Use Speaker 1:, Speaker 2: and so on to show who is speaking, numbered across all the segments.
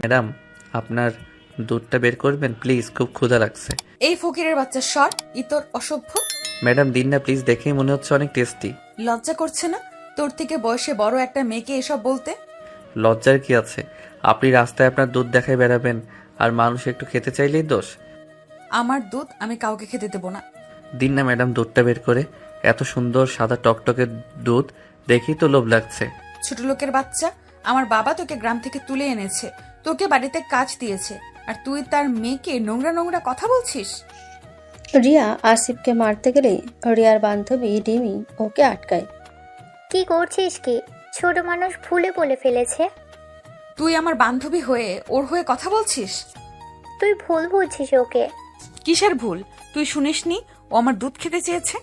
Speaker 1: Madam, আপনার দুধটা বের করবেন প্লিজ, খুব ক্ষুধা লাগছে।
Speaker 2: এই ফকিরের বাচ্চা সর, ইতর অসভ্য।
Speaker 1: ম্যাডাম দিন না প্লিজ, দেখেই মনে হচ্ছে অনেক টেস্টি।
Speaker 2: লজ্জা করছে না তোর থেকে বয়সে বড় একটা মেয়েকে এসব বলতে?
Speaker 1: লজ্জার কি আছে? আপনি রাস্তায় আপনার দুধ দেখায় বেড়াবেন আর মানুষ একটু খেতে চাইলেই দোষ।
Speaker 2: আমার দুধ আমি কাউকে খেতে দেবো না।
Speaker 1: দিন না ম্যাডাম দুধটা বের করে, এত সুন্দর সাদা টকটকে দুধ দেখেই তো লোভ লাগছে।
Speaker 2: ছোট লোকের বাচ্চা, আমার বাবা তোকে গ্রাম থেকে তুলে এনেছে, তোকে বাড়িতে কাজ দিয়েছে, আর তুই তার মেয়েকে নোংরা নোংরা কথা বলছিস।
Speaker 3: রিয়া আসিফকে মারতে গেলেই রিয়ার বান্ধবী রিমি ওকে আটকায়।
Speaker 4: কি করছিস কি? ছোট মানুষ ভুলে বলে ফেলেছে।
Speaker 2: তুই আমার বান্ধবী হয়ে ওর হয়ে কথা বলছিস?
Speaker 4: তুই ভুল বুঝছিস ওকে।
Speaker 2: কিসের ভুল? তুই শুনিসনি ও আমার দুধ খেতে চেয়েছে?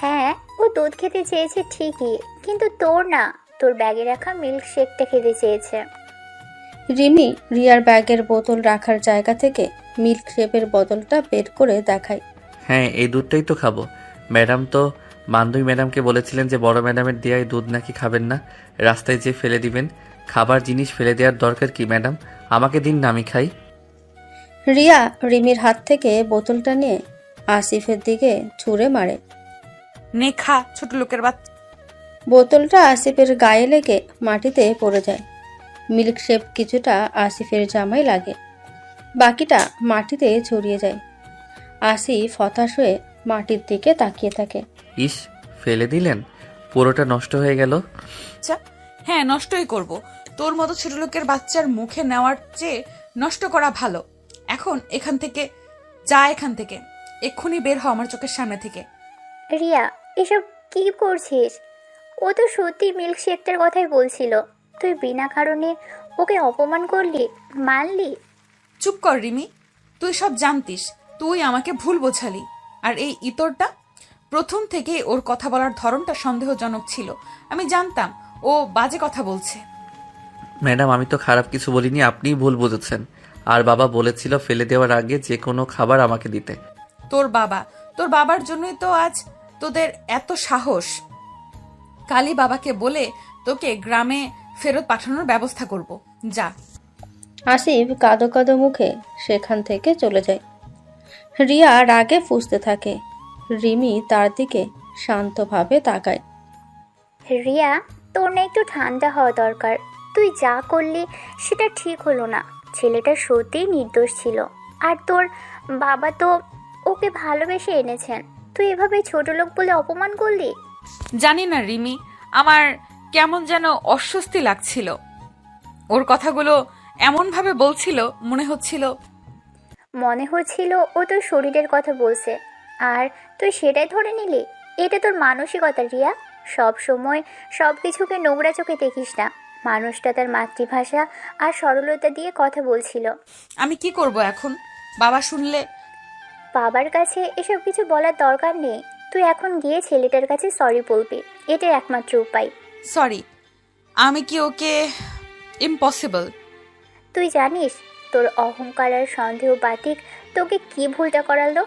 Speaker 4: হ্যাঁ, ও দুধ খেতে চেয়েছে ঠিকই, কিন্তু তোর না, তোর ব্যাগে রাখা মিল্ক শেকটা খেতে চেয়েছে।
Speaker 3: রিমি রিয়ার ব্যাগের বোতল রাখার জায়গা থেকে মিল্ক শেপের বোতলটা বের করে দেখায়।
Speaker 1: হ্যাঁ, এই দুধটাই তো খাবো। ম্যাডাম তো বান্ধবী ম্যাডামকে বলেছিলেন যে বড় ম্যাডামের দেয়া এই দুধ নাকি খাবেন না, রাস্তায় যে ফেলে দিবেন। খাবার জিনিস ফেলে দেওয়ার দরকার কি ম্যাডাম? আমাকে দিন না, আমি খাই।
Speaker 3: রিয়া রিমির হাত থেকে বোতলটা নিয়ে আসিফের দিকে ছুঁড়ে মারে।
Speaker 2: নে খা, ছোট লোকের বাচ্চা।
Speaker 3: বোতলটা আসিফের গায়ে লেগে মাটিতে পড়ে যায়। মিল্ক শেপ কিছুটা আসিফের জামায় লাগে, বাকিটা মাটিতে ছড়িয়ে যায়। আসিফ হতাশ হয়ে মাটির দিকে তাকিয়ে থাকে।
Speaker 1: ইস, ফেলে দিলেন, পুরোটা নষ্ট হয়ে গেল।
Speaker 2: হ্যাঁ, নষ্টই করব। তোর মতো ছোট লোকের বাচ্চার মুখে নেওয়ার চেয়ে নষ্ট করা ভালো। এখন এখান থেকে যা, এখান থেকে এক্ষুনি বের হ আমার চোখের সামনে থেকে।
Speaker 4: রিয়া, এসব কি করছিস? ও তো সত্যি মিল্ক শেকটার কথাই বলছিল। তুই বিনা কারণে ওকে অপমান করলি, মারলি।
Speaker 2: চুপ কর রিমি, তুই সব জানতিস, তুই আমাকে ভুল বোঝালি। আর এই ইতরটা প্রথম থেকে ওর কথা বলার ধরনটা সন্দেহজনক ছিল। আমি জানতাম ও বাজে কথা বলছে।
Speaker 1: ম্যাডাম আমি তো খারাপ কিছু বলিনি, আপনিই ভুল বুঝেছেন। আর বাবা বলেছিল ফেলে দেওয়ার আগে যে কোনো খাবার আমাকে দিতে।
Speaker 2: তোর বাবার জন্যই তো আজ তোদের এত সাহস। কালই বাবাকে বলে তোকে গ্রামে ফেরত পাঠানোর ব্যবস্থা করব। যা।
Speaker 3: আসিফ কাঁদো কাঁদো মুখে সেখান থেকে চলে যায়। রিয়া রাগে ফুঁসতে থাকে। রিমি তার দিকে শান্তভাবে তাকায়।
Speaker 4: রিয়া, তোর না একটু ঠান্ডা হওয়া দরকার। তুই যা করলি সেটা ঠিক হলো না। ছেলেটা সত্যিই নির্দোষ ছিল, আর তোর বাবা তো ওকে ভালোবেসে এনেছেন। তুই এভাবে ছোট লোক বলে অপমান করলি।
Speaker 2: জানি না রিমি, আমার কেমন যেন অস্বস্তি লাগছিল। ওর কথাগুলো এমন ভাবে বলছিল,
Speaker 4: মনে হচ্ছিল ও তোর শরীরের কথা বলছে, আর তুই সেটাই ধরে নিলি। এটা তোর মানসিকতা রিয়া। সব সময় সব কিছুকে নোংরা চোখে দেখিস না। মানুষটা তার মাতৃভাষা আর সরলতা দিয়ে কথা বলছিল।
Speaker 2: আমি কি করব এখন? বাবা শুনলে?
Speaker 4: বাবার কাছে এসব কিছু বলার দরকার নেই। তুই এখন গিয়ে ছেলেটার কাছে সরি বলবি, এটাই একমাত্র উপায়।
Speaker 2: সরি? আমি কি ওকে? ইম্পসিবল।
Speaker 4: তুই জানিস তোর অহংকার আর সন্দেহ বাতিক তোকে কি ভুলটা করালো?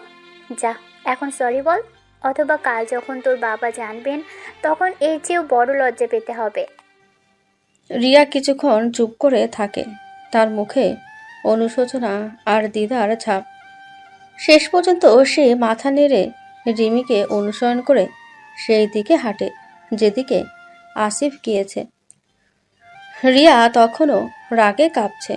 Speaker 4: যা, এখন সরি বল, অথবা কাল যখন তোর বাবা জানবেন তখন এর চেয়েও বড় লজ্জা পেতে হবে।
Speaker 3: রিয়া কিছুক্ষণ চুপ করে থাকে, তার মুখে অনুশোচনা আর দ্বিধার ছাপ। শেষ পর্যন্ত সে মাথা নেড়ে রিমিকে অনুসরণ করে সেই দিকে হাঁটে যেদিকে আসিফ গিয়েছে। রিয়া তখনও রাগে কাঁপছে।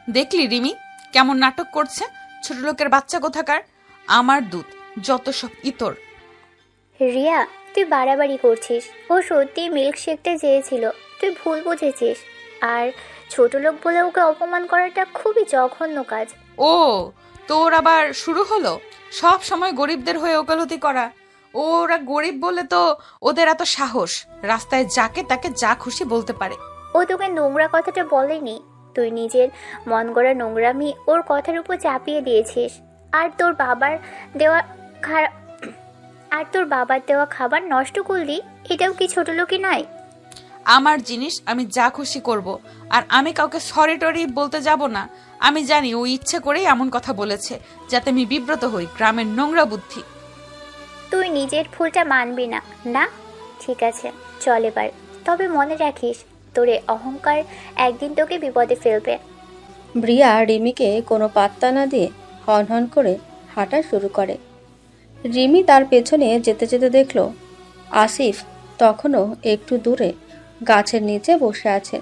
Speaker 2: দেখলি রিমি কেমন নাটক করছে? ছোট লোকের বাচ্চা কোথাকার। আমার দুধ যত সব ইতর।
Speaker 4: রিয়া, তুই বাড়াবাড়ি করছিস। ও সত্যি মিল্ক শেকটা চেয়েছিল, তুই ভুল বুঝেছিস। আর ছোট লোক বলে ওকে অপমান করাটা খুবই জঘন্য কাজ।
Speaker 2: ও, তোর আবার শুরু হলো সব সময় গরিবদের হয়ে ওকালতি করা। ওরা গরিব বলে তো ওদের এত সাহস, রাস্তায় যাকে তাকে যা খুশি বলতে পারে।
Speaker 4: ও তোকে নোংরা কথাটা বলেনি, তুই নিজের মন গড়া নোংরামি ওর কথার উপর চাপিয়ে দিয়েছিস। আর তোর বাবার দেওয়া খাবার নষ্ট করলি, এটাও কি ছোট লোকই নয়?
Speaker 2: আমার জিনিস আমি যা খুশি করব, আর আমি কাউকে সরি টরি বলতে যাব না। আমি জানি ও ইচ্ছে করেই এমন কথা বলেছে যাতে আমি বিব্রত হই। গ্রামের নোংরা বুদ্ধি।
Speaker 4: তুই নিজের ভুলটা মানবি না, না? ঠিক আছে, চল এবার। তবে মনে রাখিস, তোর এই অহংকার একদিন তোকে বিপদে ফেলবে।
Speaker 3: রিয়া রিমিকে কোনো পাত্তা না দিয়ে হনহন করে হাঁটা শুরু করে। রিমি তার পেছনে যেতে যেতে দেখল আসিফ তখনও একটু দূরে গাছের নিচে বসে আছে,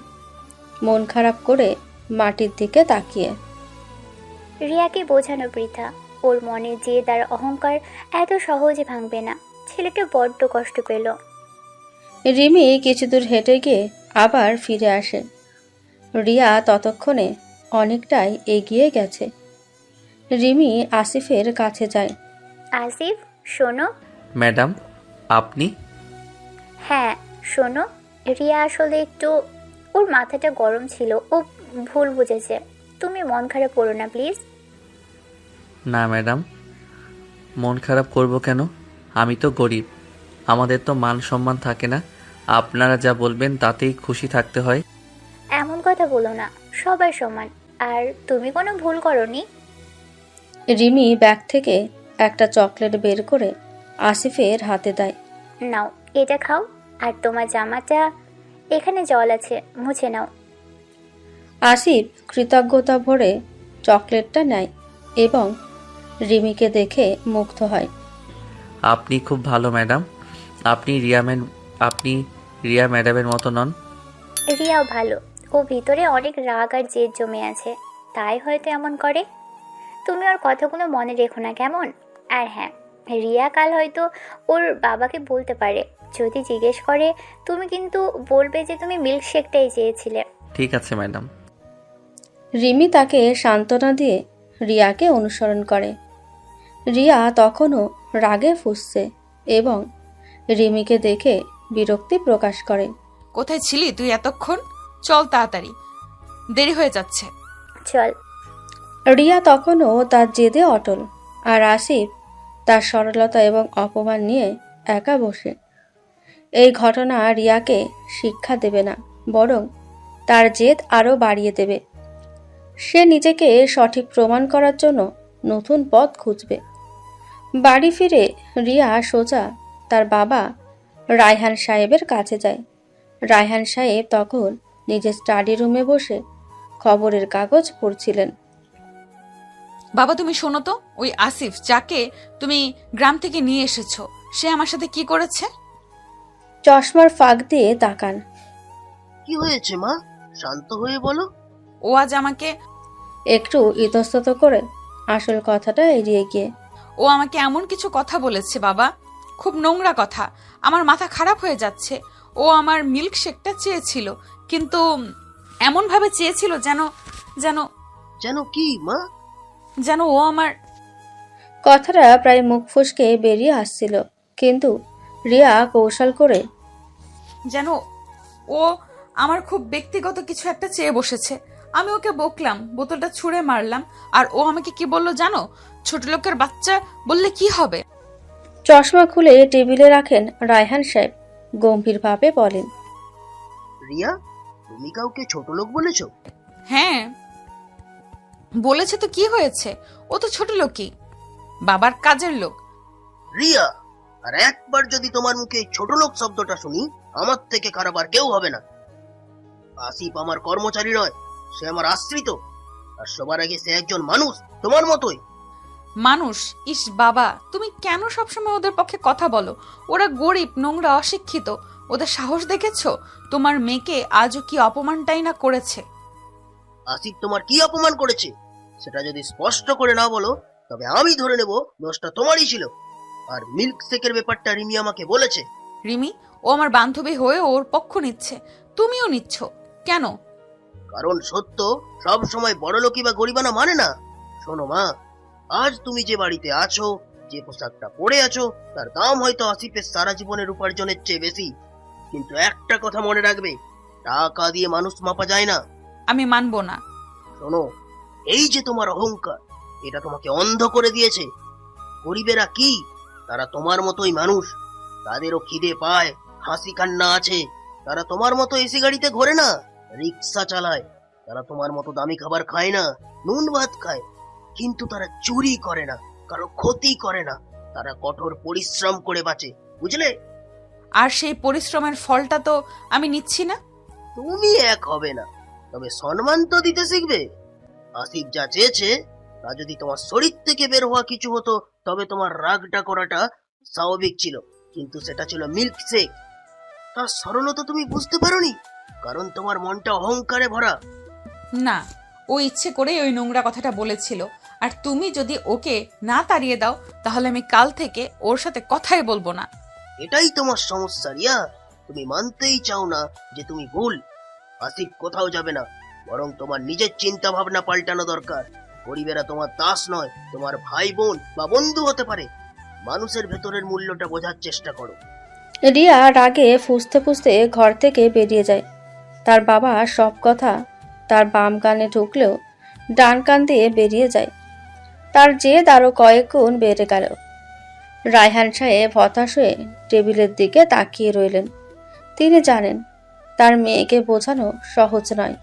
Speaker 3: মন খারাপ করে মাটির দিকে তাকিয়ে।
Speaker 4: রিয়াকে বোঝানো বৃথা। ওর মনে যে তার অহংকার এত সহজে ভাঙবে না। ছেলেটা বড্ড কষ্ট পেল।
Speaker 3: রিমি কিছু দূর হেঁটে গিয়ে আবার ফিরে আসে। রিয়া ততক্ষণে অনেকটাই এগিয়ে গেছে। রিমি আসিফের কাছে যায়।
Speaker 4: আসিফ, শোনো।
Speaker 1: ম্যাডাম, আপনি?
Speaker 4: হ্যাঁ শোনো, রিয়া আসলে একটু, ওর মাথাটা গরম ছিল, ও ভুল বুঝেছে। তুমি মন খারাপ করো না প্লিজ।
Speaker 1: না ম্যাডাম, মন খারাপ করব কেন? আমি তো গরিব, আমাদের তো মান সম্মান থাকে না। আপনারা যা বলবেন তাতেই খুশি থাকতে হয়।
Speaker 4: এমন কথা বলো না, সবাই সমান। আর তুমি কোনো ভুল করনি।
Speaker 3: রিমি ব্যাগ থেকে একটা চকলেট বের করে আসিফের হাতে দেয়।
Speaker 4: নাও, এটা খাও। আর তোমার জামাটা, এখানে জল আছে, মুছে নাও।
Speaker 3: আসিফ কৃতজ্ঞতা ভরে চকলেটটা নেয় এবং রিমিকে দেখে মুগ্ধ হয়।
Speaker 1: আপনি খুব ভালো ম্যাডাম। আপনি রিয়া ম্যাডামের মতো নন।
Speaker 4: রিয়াও ভালো, ও ভিতরে অনেক রাগ আর জেদ জমে আছে, তাই হয়তো এমন করে। তুমি ওর কথাগুলো মনে রেখো না, কেমন? আর হ্যাঁ, রিয়া কাল হয়তো ওর বাবাকে বলতে পারে। যদি জিজ্ঞেস করে, তুমি কিন্তু বলবে যে তুমি মিল্কশেকটাই চেয়েছিলে।
Speaker 1: ঠিক আছে ম্যাডাম।
Speaker 3: রিমি তাকে সান্ত্বনা দিয়ে রিয়াকে অনুসরণ করে। রিয়া তখনও রাগে ফুঁসছে এবং রিমিকে দেখে বিরক্তি প্রকাশ করে।
Speaker 2: কোথায় ছিলি তুই এতক্ষণ? চল তাড়াতাড়ি, দেরি হয়ে যাচ্ছে।
Speaker 4: চল।
Speaker 3: রিয়া তখনও তার জেদে অটল, আর আসিফ তার সরলতা এবং অপমান নিয়ে একা বসে। এই ঘটনা রিয়াকে শিক্ষা দেবে না, বরং তার জেদ আরও বাড়িয়ে দেবে। সে নিজেকে সঠিক প্রমাণ করার জন্য নতুন পথ খুঁজবে। বাড়ি ফিরে রিয়া সোজা তার বাবা রায়হান সাহেবের কাছে যায়। রায়হান সাহেব তখন নিজের স্টাডি রুমে বসে খবরের কাগজ পড়ছিলেন।
Speaker 2: বাবা তুমি শোনো তো, ওই আসিফ যাকে তুমি গ্রাম থেকে নিয়ে এসেছো, সে আমার সাথে কি করেছে?
Speaker 3: চশমার ফাঁক দিয়ে তাকান।
Speaker 5: কি হয়েছে মা? শান্ত হয়ে বলো।
Speaker 2: ও আজ আমাকে
Speaker 3: একটু ইতস্তত করে আসল কথাটা এড়িয়ে গিয়ে।
Speaker 2: ও আমাকে এমন কিছু কথা বলেছে বাবা, খুব নোংরা কথা। আমার মাথা খারাপ হয়ে যাচ্ছে। ও আমার মিল্কশেকটা চেয়েছিল, কিন্তু এমন ভাবে চেয়েছিল যেন যেন
Speaker 5: যেন কি মা?
Speaker 2: যেন ও আমার
Speaker 3: কথাটা প্রায় মুখ ফসকে বেরিয়ে আসছিল, কিন্তু রিয়া কৌশল করে
Speaker 2: যেন ও আমার খুব ব্যক্তিগত কিছু একটা চেয়ে বসেছে। আমি ওকে বকলাম, বোতলটা ছুঁড়ে মারলাম, আর ও আমাকে কি বললো জানো? ছোট লোকের বাচ্চা বললে কি হবে?
Speaker 3: চশমা খুলে টেবিলে রাখেন রায়হান সাহেব, গম্ভীরভাবে বলেন।
Speaker 5: রিয়া, তুমি কাউকে ছোট লোক বলেছো?
Speaker 2: হ্যাঁ বলেছে তো, কি হয়েছে? ও তো ছোট লোকই, বাবার কাজের লোক।
Speaker 5: রিয়া, আর একবার যদি তোমার মুখে ছোট লোক শব্দটা শুনি, আমার থেকে খারাপ আর কেউ হবে না। আসিফ আমার কর্মচারী নয়, সে আমার আশ্রিত। আর সবার আগে সে একজন মানুষ, তোমার মতোই।
Speaker 2: মানুষ? ইস বাবা, তুমি কেন সবসময় ওদের পক্ষে কথা বলো? ওরা গরিব, নোংরা, অশিক্ষিত। ওদের সাহস দেখেছো? তোমার মেয়েকে আজও কি অপমানটাই না করেছে।
Speaker 5: আসিফ তোমার কি অপমান করেছে সেটা যদি স্পষ্ট করে না বলো, তবে আমি ধরে নেব দোষটা তোমারই ছিল। আর মিল্ক শেকের ব্যাপারটা রিমি আমাকে বলেছে।
Speaker 2: রিমি, ও আমার বান্ধবী হয়ে ওর পক্ষ নিচ্ছে, তুমিও নিচ্ছ কেন?
Speaker 5: কারণ সত্য সব সময় বড়লোকই বা গরিবানা মানে না। শোনো মা, আজ তুমি যে বাড়িতে আছো, যে পোশাকটা পরে আছো, তার দাম হয়তো আসিফের সারা জীবনের উপার্জনের চেয়ে বেশি। কিন্তু একটা কথা মনে রাখবে, টাকা দিয়ে মানুষ মাপা যায় না।
Speaker 2: আমি মানবো না।
Speaker 5: শোনো, এই যে তোমার অহংকার, এটা তোমাকে অন্ধ করে দিয়েছে। গরিবেরা কি? তারা তোমার মতোই মানুষ। তাদেরও খিদে পায়, হাসি কান্না আছে। তারা তোমার মতো এসি গাড়িতে ঘোরে না, রিক্সা চালায়। তারা তোমার মতো দামি খাবার খায় না, নুন ভাত খায়। কিন্তু তারা চুরি করে না, কারো ক্ষতি করে না। তারা কঠোর পরিশ্রম করে বাঁচে, বুঝলে?
Speaker 2: আর সেই পরিশ্রমের ফলটা তো আমি নিচ্ছি না।
Speaker 5: তুমি এক হবে না, তবে সম্মান তো দিতে শিখবে। আসিফ যা চেয়েছে তা যদি তোমার শরীর থেকে বের হওয়া কিছু হতো তবে তোমার রাগটা করাটা স্বাভাবিক ছিল, কিন্তু সেটা ছিল মিল্ক শেক। তার সরলতা তুমি বুঝতে পারোনি, কারণ তোমার মনটা অহংকারে ভরা।
Speaker 2: না, ও ইচ্ছে করেই ওই নোংরা কথাটা বলেছিল। আর তুমি যদি ওকে না তাড়িয়ে দাও তাহলে আমি কাল থেকে ওর সাথে কথাই বলবো না।
Speaker 5: এটাই তোমার সমস্যা রিয়া, তুমি মানতেই চাও না যে তুমি ভুল। আসিফ কোথাও যাবে না, বরং তোমার নিজের চিন্তা ভাবনা পাল্টানো দরকার। গরিবেরা তোমার দাস নয়, তোমার ভাই বোন বা বন্ধু হতে পারে। মানুষের ভেতরের মূল্যটা বোঝার চেষ্টা করো।
Speaker 3: রিয়া রাগে ফুঁসতে ফুঁসতে ঘর থেকে বেরিয়ে যায়। তার বাবা সব কথা তার বাম কানে ঢুকলেও ডান কান দিয়ে বেরিয়ে যায়। তার জেদ আরো কয়েক গুণ বেড়ে গেল। রায়হান সাহেব হতাশ হয়ে টেবিলের দিকে তাকিয়ে রইলেন। তিনি জানেন তার মেয়েকে বোঝানো সহজ নয়।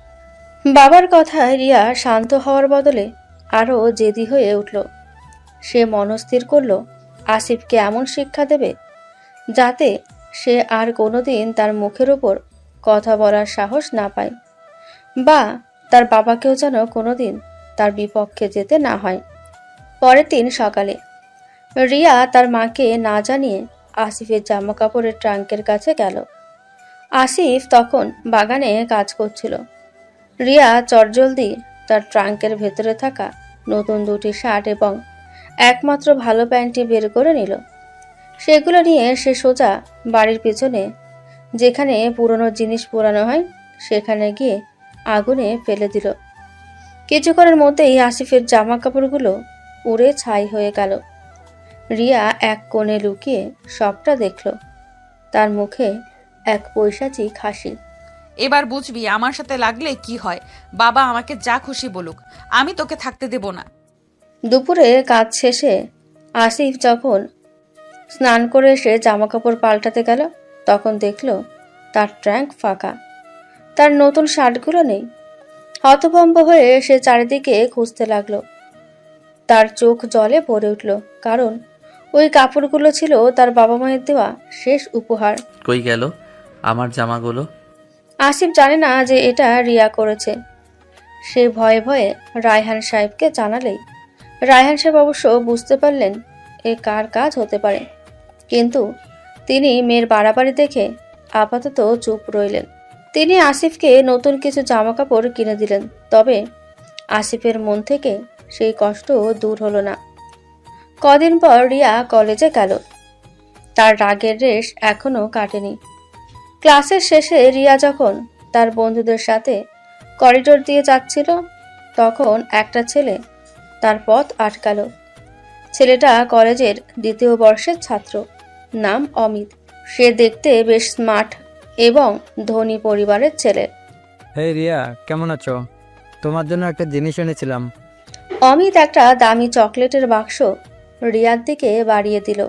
Speaker 3: বাবার কথায় রিয়া শান্ত হওয়ার বদলে আরো জেদি হয়ে উঠল। সে মনস্থির করল আসিফকে এমন শিক্ষা দেবে যাতে সে আর কোনোদিন তার মুখের উপর কথা বলার সাহস না পায়, বা তার বাবাকেও যেন কোনোদিন তার বিপক্ষে যেতে না হয়। পরের দিন সকালে রিয়া তার মাকে না জানিয়ে আসিফের জামা কাপড়ের ট্রাঙ্কের কাছে গেল। আসিফ তখন বাগানে কাজ করছিল। রিয়া চটজলদি তার ট্রাঙ্কের ভেতরে থাকা নতুন দুটি শার্ট এবং একমাত্র ভালো প্যান্টটি বের করে নিল। সেগুলো নিয়ে সে সোজা বাড়ির পেছনে যেখানে পুরনো জিনিস পোড়ানো হয় সেখানে গিয়ে আগুনে ফেলে দিল। কিছুক্ষণের মধ্যেই আসিফের জামা কাপড়গুলো উড়ে ছাই হয়ে গেল। রিয়া এক কোণে লুকিয়ে সবটা দেখল। তার মুখে এক পৈশাচিক হাসি।
Speaker 2: এবার বুঝবি আমার সাথে লাগলে কি হয়। বাবা আমাকে যা খুশি বলুক, আমি তোকে থাকতে দেব না।
Speaker 3: দুপুরে কাজ শেষে আসিফ যখন স্নান করে এসে জামা কাপড় পাল্টাতে গেল তখন দেখল তার ট্রাঙ্ক ফাঁকা। তার নতুন শার্টগুলো নেই। হতভম্ব হয়ে সে চারিদিকে খুঁজতে লাগলো। তার চোখ জলে ভরে উঠল, কারণ ওই কাপড়গুলো ছিল তার বাবা মায়ের দেওয়া শেষ উপহার।
Speaker 1: কই গেল আমার জামাগুলো?
Speaker 3: আসিফ জানে না যে এটা রিয়া করেছে। সে ভয়ে ভয়ে রায়হান সাহেবকে জানালেই রায়হান সাহেব অবশ্য বুঝতে পারলেন এ কার কাজ হতে পারে, কিন্তু তিনি মেয়ের বাড়াবাড়ি দেখে আপাতত চুপ রইলেন। তিনি আসিফকে নতুন কিছু জামা কাপড় কিনে দিলেন, তবে আসিফের মন থেকে সেই কষ্ট দূর হলো না। কদিন পর রিয়া কলেজে গেল। তার রাগের রেশ এখনো কাটেনি। ক্লাসের শেষে রিয়া যখন তার বন্ধুদের সাথে করিডোর দিয়ে যাচ্ছিল তখন একটা ছেলে তার পথ আটকালো। ছেলেটা কলেজের 2য় বর্ষের ছাত্র, নাম অমিত। সে দেখতে বেশ স্মার্ট এবং ধনী পরিবারের ছেলে।
Speaker 6: হে রিয়া, কেমন আছো? তোমার জন্য একটা জিনিস এনেছিলাম।
Speaker 3: অমিত একটা দামি চকলেটের বাক্স রিয়ার দিকে বাড়িয়ে দিল।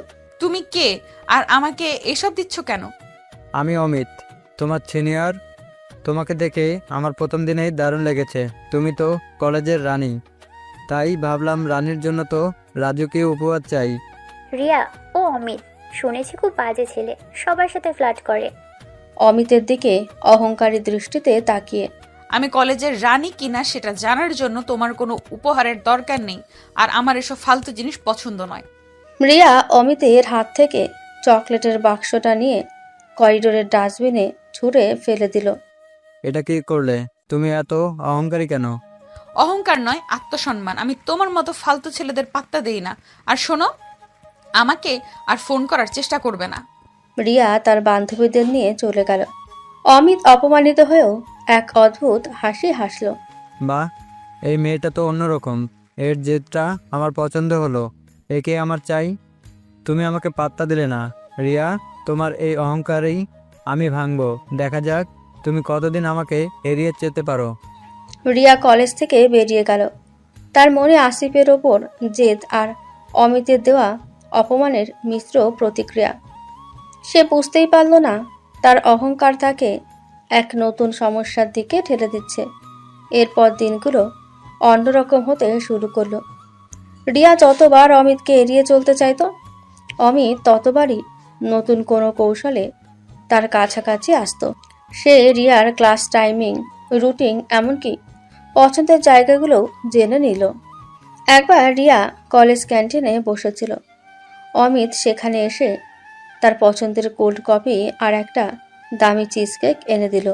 Speaker 2: তুমি কে আর আমাকে এসব দিচ্ছ কেন?
Speaker 6: আমি অমিত, তোমার সিনিয়র। তোমাকে দেখে আমার প্রথম দিনেই দারুণ লেগেছে। তুমি তো কলেজের রানী, তাই ভাবলাম রানীর জন্য তো রাজুকে উপহার চাই।
Speaker 4: রিয়া, ও অমিত, শুনেছি খুব বাজে ছেলে, সবার সাথে ফ্লার্ট করে।
Speaker 3: অমিতের দিকে অহংকারী দৃষ্টিতে তাকিয়ে।
Speaker 2: আমি কলেজের রানী কিনা সেটা জানার জন্য তোমার কোনো উপহারের দরকার নেই, আর আমার এসব ফালতু জিনিস পছন্দ নয়।
Speaker 3: রিয়া অমিতের হাত থেকে চকলেটের বাক্সটা নিয়ে করিডোরের ডাস্টবিনে ছুঁড়ে ফেলে দিল।
Speaker 6: এটা কি করলে? তুমি এত অহংকারী কেন?
Speaker 2: অহংকার নয়, আত্মসম্মান। আমি তোমার মতো ফালতু ছেলেদের পাত্তা দেই না। আর শোনো, আমাকে আর ফোন করার চেষ্টা করবে না।
Speaker 3: রিয়া তার বান্ধবীদের নিয়ে চলে গেল। অমিত অপমানিত হয়েও এক অদ্ভুত হাসি হাসল।
Speaker 6: বাহ, এই মেয়েটা তো অন্যরকম। এর জেদটা আমার পছন্দ হলো। একে আমার চাই। তুমি আমাকে পাত্তা দিলে না রিয়া। তোমার এই অহংকারেই আমি ভাঙবো। দেখা যাক তুমি কতদিন আমাকে এড়িয়ে যেতে পারো।
Speaker 3: রিয়া কলেজ থেকে বেরিয়ে গেল। তার মনে আসিফের ওপর জেদ আর অমিতের দেওয়া অপমানের মিশ্র প্রতিক্রিয়া। সে বুঝতেই পারল না তার অহংকার তাকে এক নতুন সমস্যার দিকে ঠেলে দিচ্ছে। এরপর দিনগুলো অন্যরকম হতে শুরু করলো। রিয়া যতবার অমিতকে এড়িয়ে চলতে চাইতো, অমিত ততবারই নতুন কোনো কৌশলে তার কাছাকাছি আসতো। সে রিয়ার ক্লাস টাইমিং, রুটিন, এমনকি পছন্দের জায়গাগুলো জেনে নিল। একবার রিয়া কলেজ ক্যান্টিনে বসেছিল। অমিত সেখানে এসে তার পছন্দের কোল্ড কফি আর একটা দামি চিজ কেক এনে দিল।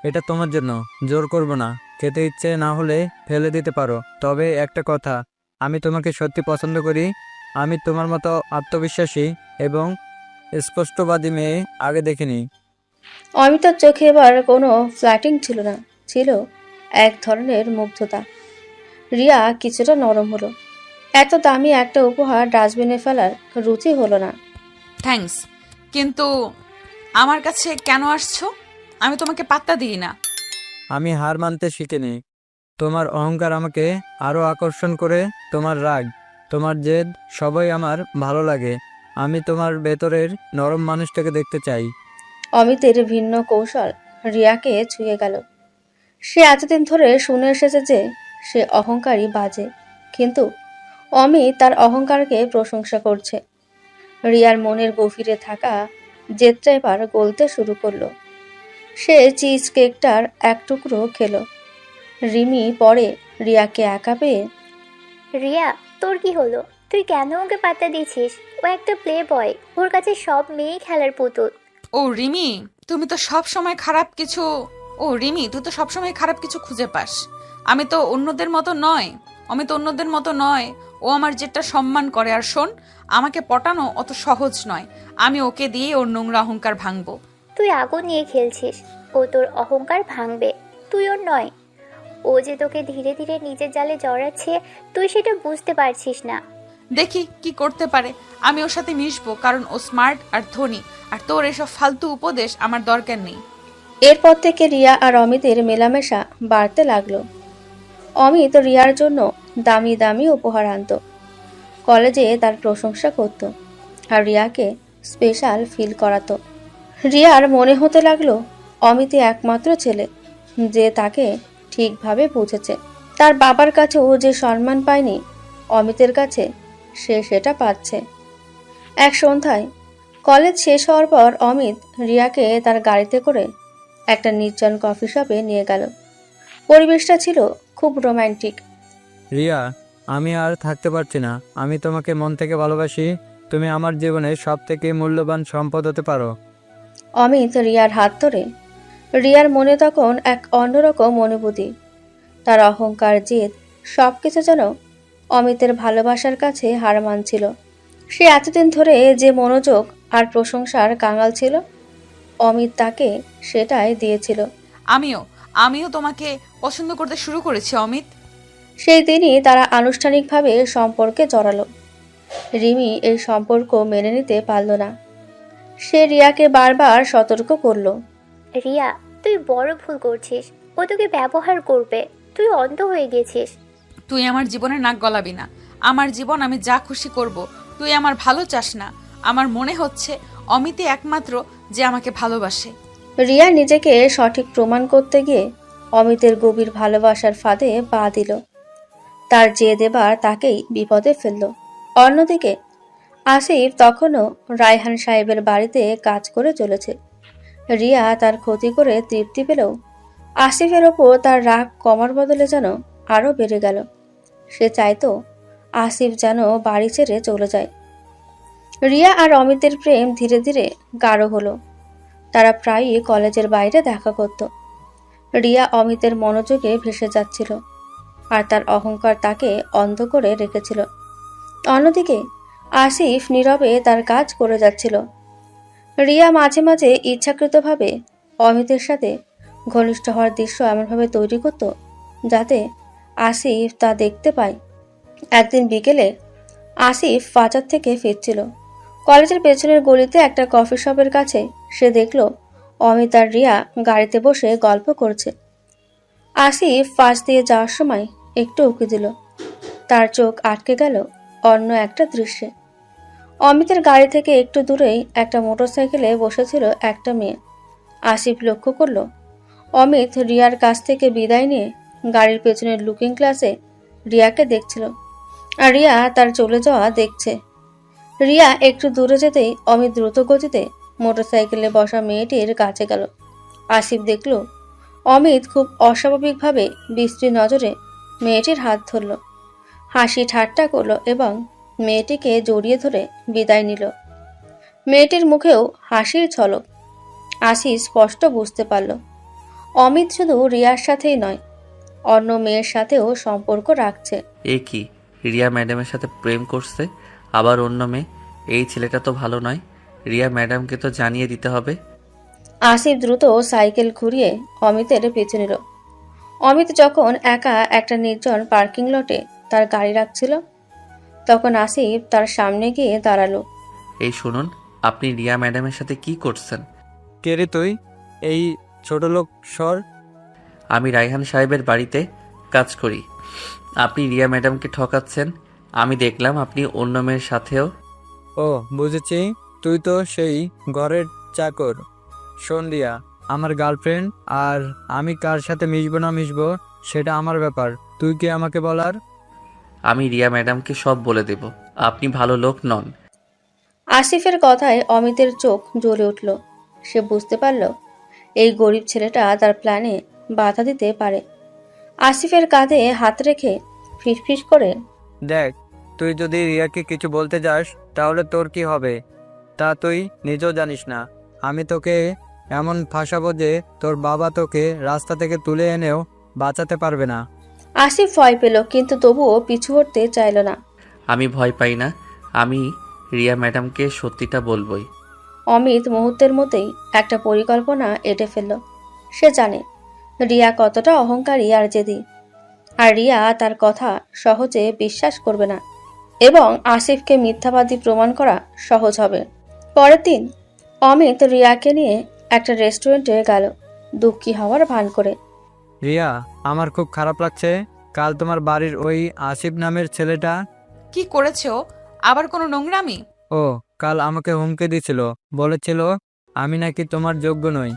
Speaker 6: এটা তোমার জন্য, জোর করব না। খেতে ইচ্ছে না হলে ফেলে দিতে পারো। তবে একটা কথা, আমি তোমাকে সত্যি পছন্দ করি। আমি তোমার মতো আত্মবিশ্বাসী এবং স্পষ্টবাদী মেয়ে আগে দেখিনি।
Speaker 3: অমিতার চোখে এবার কোনো ফ্ল্যাটিং ছিল না, ছিল এক ধরনের মুগ্ধতা। রিয়া কিছুটা নরম হলো। এত দামি একটা উপহার ডাস্টবিনে ফেলার রুচি হলো না।
Speaker 2: থ্যাঙ্কস, কিন্তু আমার কাছে কেন আসছো? আমি তোমাকে পাত্তা দিই না।
Speaker 6: আমি হার মানতে শিখিনি। তোমার অহংকার আমাকে আরও আকর্ষণ করে, তোমার রাগ, তোমার জেদ, সবই আমার ভালো লাগে। আমি তোমার ভেতরের নরম মানুষটাকে দেখতে চাই।
Speaker 3: অমিতের ভিন্ন কৌশল রিয়াকে ছুঁয়ে গেল। সে এতদিন ধরে শুনে এসেছে যে সে অহংকারী, বাজে, কিন্তু অমিত তার অহংকারকে প্রশংসা করছে। রিয়ার মনের গভীরে থাকা জেদটা এবার গলতে শুরু করলো। সে চিজ কেকটার এক টুকরো খেলো। রিমি পরে রিয়াকে একা পেয়ে,
Speaker 4: রিয়া, তোর কি হলো? তুই কেন ওকে পাত্তা দিছিস? ও একটা প্লে বয়, ওর কাছে সব মেয়েই খেলার পুতুল।
Speaker 2: ও রিমি, তুমি তো সব সময় খারাপ কিছু ও রিমি, তুই তো সবসময় খারাপ কিছু খুঁজে পাস। আমি তো অন্যদের মতো নয়, আমি তো অন্যদের মতো নয়। ও আমার যেটা সম্মান করে। আর শোন, আমাকে পটানো অত সহজ নয়। আমি ওকে দিয়ে ওর নোংরা অহংকার ভাঙবো।
Speaker 4: তুই আগুন নিয়ে খেলছিস, ও তোর অহংকার ভাঙবে, তুই ওর নয়। ও যে তোকে ধীরে ধীরে নিজের জালে জড়াচ্ছে, তুই সেটা বুঝতে পারছিস না।
Speaker 2: দেখি কি করতে পারে। আমি ওর সাথে মিশবো, কারণ ও স্মার্ট আর ধনী। আর তোর এসব ফালতু উপদেশ আমার দরকার নেই।
Speaker 3: এরপর থেকে রিয়া আর অমিতের মেলামেশা বাড়তে লাগলো। অমিত রিয়ার জন্য দামি দামি উপহার আনতো, কলেজে তার প্রশংসা করত, আর রিয়াকে স্পেশাল ফিল করাতো। রিয়ার মনে হতে লাগলো অমিতই একমাত্র ছেলে যে তাকে ঠিকভাবে বুঝেছে। তার বাবার কাছেও যে সম্মান পায়নি, অমিতের কাছে সে সেটা পাচ্ছে। এক সন্ধ্যায় কলেজ শেষ হওয়ার পর অমিত রিয়াকে তার গাড়িতে করে একটা নির্জন কফি শপে নিয়ে গেল। পরিবেশটা ছিল খুব রোমান্টিক।
Speaker 6: রিয়া, আমি আর থাকতে পারছি না। আমি তোমাকে মন থেকে ভালোবাসি। তুমি আমার জীবনের সব থেকে মূল্যবান সম্পদ হতে পারো।
Speaker 3: অমিত রিয়ার হাত ধরে। রিয়ার মনে তখন এক অন্যরকম অনুভূতি। তার অহংকার, জেদ, সবকিছু যেন অমিতের ভালোবাসার কাছে হার মানছিল। সে এতদিন ধরে যে মনোযোগ আর প্রশংসার কাঙাল ছিল, অমিত তাকে সেটাই দিয়েছিল।
Speaker 2: আমিও তোমাকে পছন্দ করতে শুরু করেছি অমিত।
Speaker 3: সেই দিনই তারা আনুষ্ঠানিকভাবে সম্পর্কে জড়ালো। রিমি এই সম্পর্ক মেনে নিতে পারল না। সে রিয়াকে বারবার সতর্ক করলো।
Speaker 4: রিয়া, তুই বড় ভুল করছিস। ও তোকে ব্যবহার করবে, তুই অন্ধ হয়ে গেছিস।
Speaker 2: তুই আমার জীবনে নাক গলাবি না। আমার জীবন আমি যা খুশি করব। তুই আমার ভালো চাস না। আমার মনে হচ্ছে অমিতই একমাত্র যে আমাকে ভালোবাসে।
Speaker 3: রিয়া নিজেকে সঠিক প্রমাণ করতে গিয়ে অমিতের গভীর ভালোবাসার ফাঁদে পা দিল। তার জেদ এবার তাকেই বিপদে ফেলল। অন্যদিকে আসিফ তখনও রায়হান সাহেবের বাড়িতে কাজ করে চলেছে। রিয়া তার ক্ষতি করে তৃপ্তি পেলেও আসিফের ওপর তার রাগ কমার বদলে যেন আরও বেড়ে গেল। সে চাইতো আসিফ যেন বাড়ি ছেড়ে চলে যায়। রিয়া আর অমিতের প্রেম ধীরে ধীরে গাঢ় হলো। তারা প্রায়ই কলেজের বাইরে দেখা করত। রিয়া অমিতের মনোযোগে ভেসে যাচ্ছিল, আর তার অহংকার তাকে অন্ধ করে রেখেছিল। অন্যদিকে আসিফ নীরবে তার কাজ করে যাচ্ছিল। রিয়া মাঝে মাঝে ইচ্ছাকৃতভাবে অমিতের সাথে ঘনিষ্ঠ হওয়ার দৃশ্য এমনভাবে তৈরি করত যাতে আসিফ তা দেখতে পায়। একদিন বিকেলে আসিফ বাজার থেকে ফিরছিল। কলেজের পেছনের গলিতে একটা কফি শপের কাছে সে দেখল অমিত আর রিয়া গাড়িতে বসে গল্প করছে। আসিফ পাশ দিয়ে যাওয়ার সময় একটু উঁকি দিল। তার চোখ আটকে গেল অন্য একটা দৃশ্যে। অমিতের গাড়ি থেকে একটু দূরেই একটা মোটরসাইকেলে বসেছিল একটা মেয়ে। আসিফ লক্ষ্য করল অমিত রিয়ার কাছ থেকে বিদায় নিয়ে গাড়ির পেছনের লুকিং গ্লাসে রিয়াকে দেখছিল, আর রিয়া তার চলে যাওয়া দেখছে। রিয়া একটু দূরে যেতেই অমিত দ্রুত গতিতে মোটরসাইকেলে বসা মেয়েটির কাছে গেল। আসিফ দেখল অমিত খুব অস্বাভাবিকভাবে বিশ্রী নজরে মেয়েটির হাত ধরল, হাসি ঠাট্টা করলো এবং মেয়েটিকে জড়িয়ে ধরে বিদায় নিল। মেয়েটির মুখেও হাসির ঝলক। আসিফ স্পষ্ট বুঝতে পারল অমিত শুধু রিয়ার সাথেই নয়, অন্য মেয়ের সাথেও সম্পর্ক রাখছে।
Speaker 1: এ কি, রিয়া ম্যাডামের সাথে প্রেম করছে, আবার অন্য মেয়ে? এই ছেলেটা তো ভালো নয়। রিয়া ম্যাডামকে তো জানিয়ে দিতে হবে।
Speaker 3: আসিফ দ্রুত সাইকেল ঘুরিয়ে অমিতের পিছু নিল। অমিত যখন একা একটা নির্জন পার্কিং লটে তার গাড়ি রাখছিল, তখন আসিফ তার সামনে গিয়ে দাঁড়ালো।
Speaker 1: এই শুনুন, আপনি রিয়া ম্যাডামের সাথে কি করছেন?
Speaker 6: কে রে তুই? এই ছোট লোক সর।
Speaker 1: আমি রায়হান সাহেবের বাড়িতে কাজ করি। আপনি রিয়া ম্যাডামকে ঠকাচ্ছেন। আমি দেখলাম আপনি অন্য মেয়ের সাথেও।
Speaker 6: ও বুঝেছি, তুই তো সেই ঘরের চাকর। শোন রিয়া, আমার গার্লফ্রেন্ড, আর আমি কার সাথে মিশবো না মিশবো সেটা আমার ব্যাপার, তুই কি আমাকে বলার?
Speaker 1: আমি রিয়া ম্যাডামকে সব বলে দেব। আপনি ভালো লোক নন।
Speaker 3: আসিফের কথায় অমিতের চোখ জ্বলে উঠল। সে বুঝতে পারল এই গরিব ছেলেটা তার প্ল্যানে বাধা দিতে পারে। আসিফের কাঁধে হাত রেখে ফিসফিস করে,
Speaker 6: দেখ, তুই যদি রিয়াকে কিছু বলতে যাস তাহলে তোর কি হবে তা তুই নিজেও জানিস না। আমি তোকে এমন ফাঁসাবো যে তোর বাবা তোকে রাস্তা থেকে তুলে এনেও বাঁচাতে পারবে না।
Speaker 3: আসিফ ভয় পেল কিন্তু তবুও পিছু হটতে চাইল না।
Speaker 1: আমি ভয় পাই না। আমি রিয়া ম্যাডামকে সত্যিটা বলবই।
Speaker 3: অমিত মুহূর্তের মধ্যেই একটা পরিকল্পনা এঁটে ফেলল। সে জানে রিয়া কতটা অহংকারী আর জেদি, আর রিয়া তার কথা সহজে বিশ্বাস করবে না এবং আসিফকে মিথ্যাবাদী প্রমাণ করা সহজ হবে। পরের দিন অমিত রিয়াকে নিয়ে একটা রেস্টুরেন্টে গেল, দুঃখী হওয়ার ভান করে।
Speaker 6: রিয়া, আমার খুব খারাপ লাগছে। কাল তোমার বাড়ির ওই আসিফ নামের ছেলেটা,
Speaker 2: কি করেছে ও? আবার কোনো নোংরামি?
Speaker 6: ও কাল আমাকে হুমকি দিছিল, বলেছিল আমি নাকি তোমার যোগ্য নই,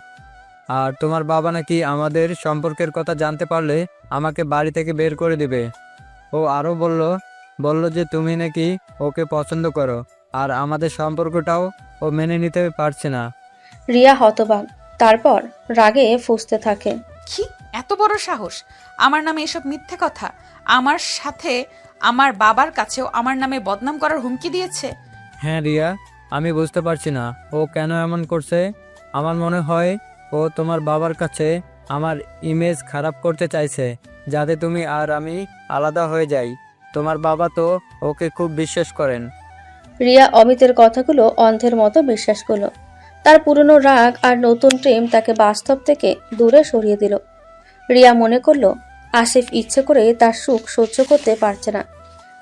Speaker 6: আর তোমার বাবা নাকি আমাদের সম্পর্কের কথা জানতে পারলে আমাকে বাড়ি থেকে বের করে দিবে। ও আরও বলল যে তুমি নাকি ওকে পছন্দ করো, আর আমাদের সম্পর্কটাও ও মেনে নিতে পারছে না।
Speaker 3: রিয়া হতবাক, তারপর রাগে ফুঁসতে থাকে।
Speaker 2: কি এত বড় সাহস আমার নামে এসব মিথ্যে কথা? আমার সাথে আমার বাবার কাছেও আমার নামে বদনাম করার হুমকি দিয়েছে।
Speaker 6: হ্যাঁ রিয়া, আমি বুঝতে পারছি না ও কেন এমন করছে। আমার মনে হয় ও তোমার বাবার কাছে আমার ইমেজ খারাপ করতে চাইছে, যাতে তুমি আর আমি আলাদা হয়ে যাই। তোমার বাবা তো ওকে খুব বিশ্বাস করেন।
Speaker 3: রিয়া অমিতের কথাগুলো অন্ধের মতো বিশ্বাস করলো। তার পুরনো রাগ আর নতুন প্রেম তাকে বাস্তব থেকে দূরে সরিয়ে দিল। রিয়া মনে করলো আসিফ ইচ্ছে করে তার সুখ সহ্য করতে পারছে না।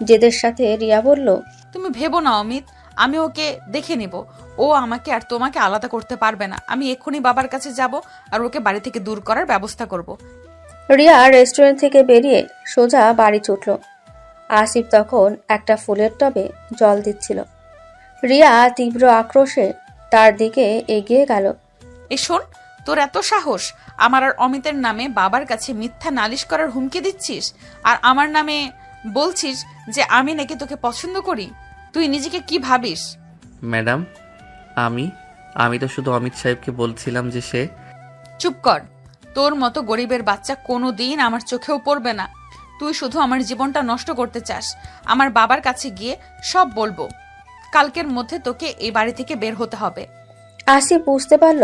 Speaker 3: জেদের সাথে রিয়া বলল,
Speaker 2: তুমি ভেবো না অমিত, আমি ওকে দেখে নেব। ও আমাকে আর তোমাকে আলাদা করতে পারবে না। আমি এক্ষুনি বাবার কাছে যাব আর ওকে বাড়ি থেকে দূর করার ব্যবস্থা করব।
Speaker 3: রিয়া রেস্টুরেন্ট থেকে বেরিয়ে সোজা বাড়ি ছুটল। আসিফ তখন একটা ফুলের টবে জল দিচ্ছিল। রিয়া তীব্র আক্রোশে তার দিকে এগিয়ে গেল।
Speaker 2: এই শোন, তোর এত সাহস আমার আর অমিতের নামে বাবার কাছে মিথ্যা নালিশ করার হুমকি দিচ্ছিস, আর আমার নামে বলছিস যে আমি নাকি তোকে পছন্দ করি? তুই নিজেকে কি ভাবিস?
Speaker 1: ম্যাডাম, আমি তো শুধু অমিত সাহেবকে বলছিলাম যে সে।
Speaker 2: চুপ কর। তোর মতো গরিবের বাচ্চা কোনো দিন আমার চোখেও পড়বে না। তুই শুধু আমার জীবনটা নষ্ট করতে চাস। আমার বাবার কাছে গিয়ে সব বলবো। কালকের মধ্যে তোকে এই বাড়ি থেকে বের হতে হবে।
Speaker 3: আসিফ বুঝতে পারল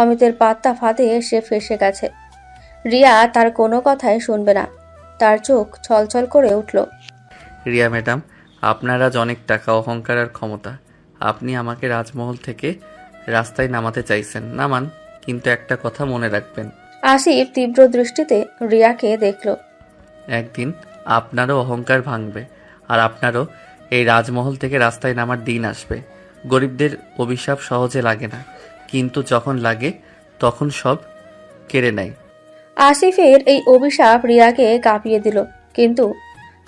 Speaker 3: অমিতের পাত্তা ফাঁদে সে ফেসে গেছে। রিয়া তার কোনো কথাই শুনবে না। তার চোখ ছলছল করে উঠল।
Speaker 1: রিয়া ম্যাডাম, আপনার আজ অনেক টাকা, অহংকার আর ক্ষমতা। আপনি আমাকে রাজমহল থেকে রাস্তায় নামাতে চাইছেন, নামান, কিন্তু একটা কথা মনে রাখবেন।
Speaker 3: আসিফ তীব্র দৃষ্টিতে রিয়াকে দেখল।
Speaker 1: একদিন আপনারও অহংকার ভাঙবে, আর আপনারও এই রাজমহল থেকে রাস্তায় নামার দিন আসবে। গরিবদের অভিশাপ সহজে লাগে না, কিন্তু যখন লাগে তখন সব কেড়ে নেয়।
Speaker 3: আসিফের এই অভিশাপ রিয়াকে কাঁপিয়ে দিল, কিন্তু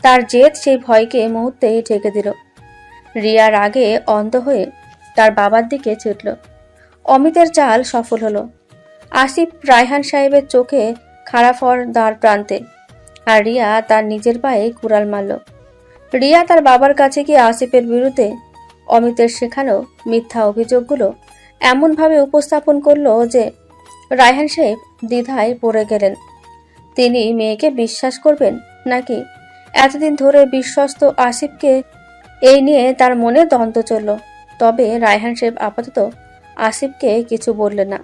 Speaker 3: তার জেদ সেই ভয়কে মুহূর্তেই ঢেকে দিল। রিয়া রাগে অন্ধ হয়ে তার বাবার দিকে ছুটল। অমিতের চাল সফল হলো। আসিফ রায়হান সাহেবের চোখে খারাপ হওয়ার দ্বার প্রান্তে, আর রিয়া তার নিজের পায়ে কুড়াল মারল। রিয়া তার বাবার কাছে গিয়ে আসিফের বিরুদ্ধে অমিতের শেখানো মিথ্যা অভিযোগগুলো এমনভাবে উপস্থাপন করলো যে রায়হান সাহেব দ্বিধায় পড়ে গেলেন। তিনি মেয়েকে বিশ্বাস করবেন নাকি এতদিন ধরে বিশ্বস্ত আসিফকে? এই নিয়ে তার মনে দ্বন্দ্ব চলল। তবে রায়হান সাহেব আপাতত আসিফকে কিছু বললেন না,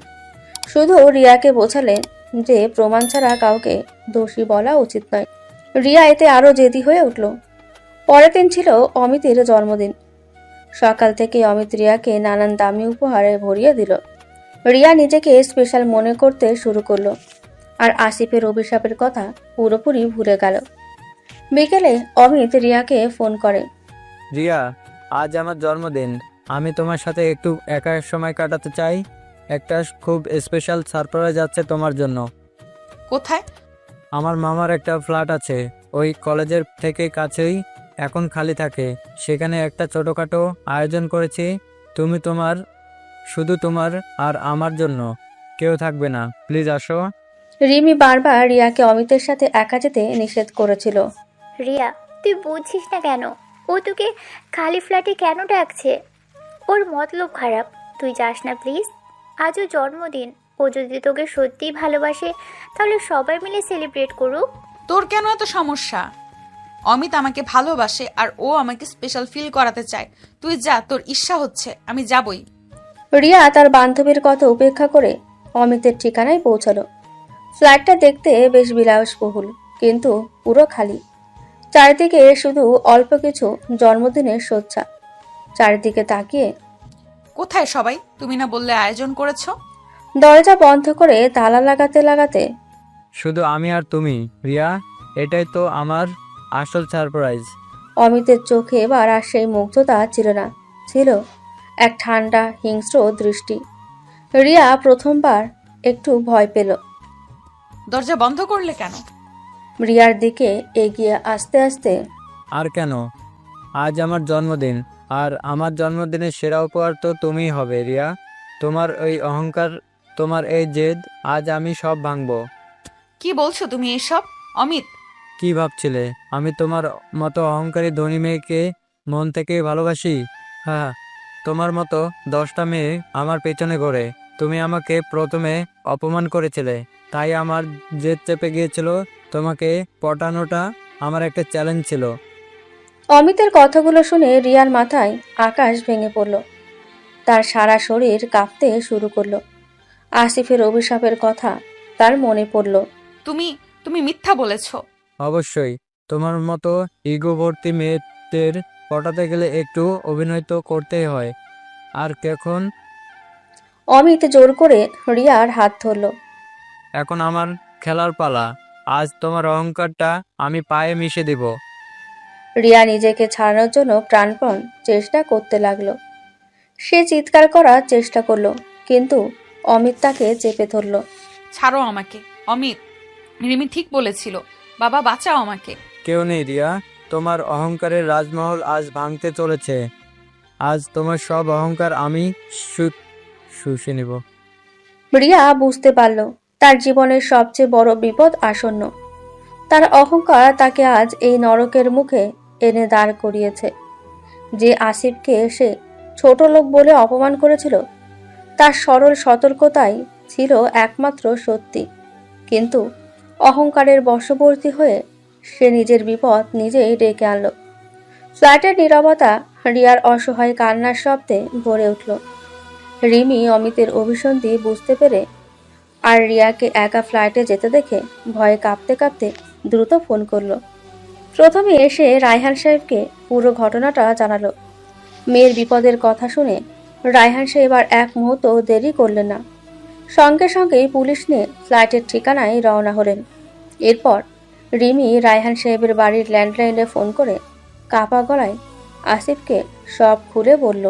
Speaker 3: শুধু রিয়াকে বোঝালেন যে প্রমাণ ছাড়া কাউকে দোষী বলা উচিত নয়। রিয়া এতে আরও জেদি হয়ে উঠল। পরের দিন ছিল অমিতের জন্মদিন। সকাল থেকে অমিত রিয়াকে নানান দামি উপহারে ভরিয়ে দিল। রিয়া নিজেকে স্পেশাল মনে করতে শুরু করলো, আর আসিফের অভিশাপের কথা পুরোপুরি ভুলে গেল। বিকেলে অমিত রিয়াকে ফোন করে।
Speaker 6: রিয়া, আজ আমার জন্মদিন। আমি তোমার সাথে একটু একা সময় কাটাতে চাই। একটা খুব স্পেশাল সারপ্রাইজ আছে তোমার জন্য।
Speaker 2: কোথায়?
Speaker 6: আমার মামার একটা ফ্ল্যাট আছে, ওই কলেজের থেকে কাছেই, এখন খালি থাকে। সেখানে একটা ছোটোখাটো আয়োজন করেছি। শুধু তোমার আর আমার জন্য, কেউ থাকবে না। প্লিজ আসো।
Speaker 3: রিমি বারবার রিয়াকে অমিতের সাথে একা যেতে নিষেধ করেছিল।
Speaker 4: রিয়া, তুই বুঝছিস না কেন? ও তোকে খালি ফ্ল্যাটে কেন ডাকছে? ওর মতলব খারাপ। তুই যাস না প্লিজ। আজও জন্মদিন। ও যদি তোকে সত্যিই ভালোবাসে তাহলে সবাই মিলে সেলিব্রেট করুক।
Speaker 2: তোর কেন এত সমস্যা? অমিত আমাকে ভালোবাসে আর ও আমাকে স্পেশাল ফিল করাতে চায়। তুই যা, তোর ইচ্ছা হচ্ছে, আমি যাবই।
Speaker 3: রিয়া তার বান্ধবীর কথা উপেক্ষা করে অমিতের ঠিকানায় পৌঁছালো। ফ্ল্যাটটা দেখতে বেশ বিলাসবহুল, কিন্তু পুরো খালি। চারিদিকে শুধু অল্প কিছু জন্মদিনের সজ্জা। চারিদিকে তাকিয়ে
Speaker 2: কোথায় সবাই? তুমি না বললে আয়োজন করেছো?
Speaker 3: দরজা বন্ধ করে তালা লাগাতে লাগাতে
Speaker 6: শুধু আমি আর তুমি, রিয়া। এটাই তো আমার আসল সারপ্রাইজ।
Speaker 3: অমিতের চোখে এবার আর সেই মুগ্ধতা ছিল না, ছিল এক ঠান্ডা হিংস্র দৃষ্টি। রিয়া প্রথমবার একটু ভয় পেল।
Speaker 2: দরজা বন্ধ করলে কেন?
Speaker 3: রিয়ার দিকে এগিয়ে আসতে আসতে
Speaker 6: আর কেন? আজ আমার জন্মদিন, আর আমার জন্মদিনের সেরা উপহার তো তুমিই হবে, রিয়া। তোমার ওই অহংকার, তোমার এই জেদ, আজ আমি সব ভাঙবো।
Speaker 2: কি বলছো তুমি এসব? অমিত,
Speaker 6: কি ভাবছিলে আমি তোমার মতো অহংকারী ধনী মেয়েকে মন থেকে ভালোবাসি? হ্যাঁ, তোমার মতো 10টা মেয়ে আমার পেছনে ঘোরে। তুমি আমাকে প্রথমে অপমান করেছিলে, তাই আমার জেদ চেপে গিয়েছিল। তোমাকে পটানোটা আমার একটা চ্যালেঞ্জ ছিল।
Speaker 3: অমিতের কথাগুলো শুনে রিয়ার মাথায় আকাশ ভেঙে পড়ল। তার সারা শরীর কাঁপতে শুরু করলো। আসিফের অভিশাপের কথা তার মনে পড়ল।
Speaker 2: তুমি তুমি মিথ্যা বলেছো।
Speaker 6: অবশ্যই, তোমার মতো ইগো ভর্তি মেয়েদের পটাতে গেলে একটু অভিনয় তো করতেই হয়। আর কখন?
Speaker 3: অমিত জোর করে রিয়ার হাত ধরল।
Speaker 6: এখন আমার খেলার পালা। আজ তোমার অহংকারটা আমি পায়ে মিশে দেব।
Speaker 3: রিয়া নিজেকে ছাড়ানোর জন্য প্রাণপণ চেষ্টা করতে লাগলো। সে চিৎকার করার চেষ্টা করলো, কিন্তু অমিত তাকে চেপে ধরল।
Speaker 2: ছাড়ো আমাকে অমিত। রিমি ঠিক বলেছিল। বাবা, বাঁচাও আমাকে।
Speaker 6: কেউ নেই রিয়া, তোমার অহংকারের রাজমহল আজ ভাঙতে চলেছে। আজ তোমার সব অহংকার আমি শুষে নেব।
Speaker 3: রিয়া বুঝতে পারল তার জীবনের সবচেয়ে বড় বিপদ আসন্ন। তার অহংকার তাকে আজ এই নরকের মুখে এনে দাঁড় করিয়েছে। যে আসিফকে সে ছোট লোক বলে অপমান করেছিল, তার সরল সতর্কতাই ছিল একমাত্র সত্যি। কিন্তু অহংকারের বশবর্তী হয়ে সে নিজের বিপদ নিজেই ডেকে আনল। ফ্ল্যাটের নীরবতা রিয়ার অসহায় কান্নার শব্দে ভরে উঠল। রিমি অমিতের অভিসন্ধি বুঝতে পেরে আর রিয়াকে একা ফ্লাইটে যেতে দেখে ভয়ে কাঁপতে কাঁপতে দ্রুত ফোন করলো। প্রথমে এসে রায়হান সাহেবকে পুরো ঘটনাটা জানালো। মেয়ের বিপদের কথা শুনে রায়হান সাহেব আর এক মুহূর্ত দেরি করলেন না। সঙ্গে সঙ্গেই পুলিশ নিয়ে ফ্লাইটের ঠিকানায় রওনা হলেন। এরপর রিমি রায়হান সাহেবের বাড়ির ল্যান্ডলাইনে ফোন করে কাঁপা গলায় আসিফকে সব খুলে বলল।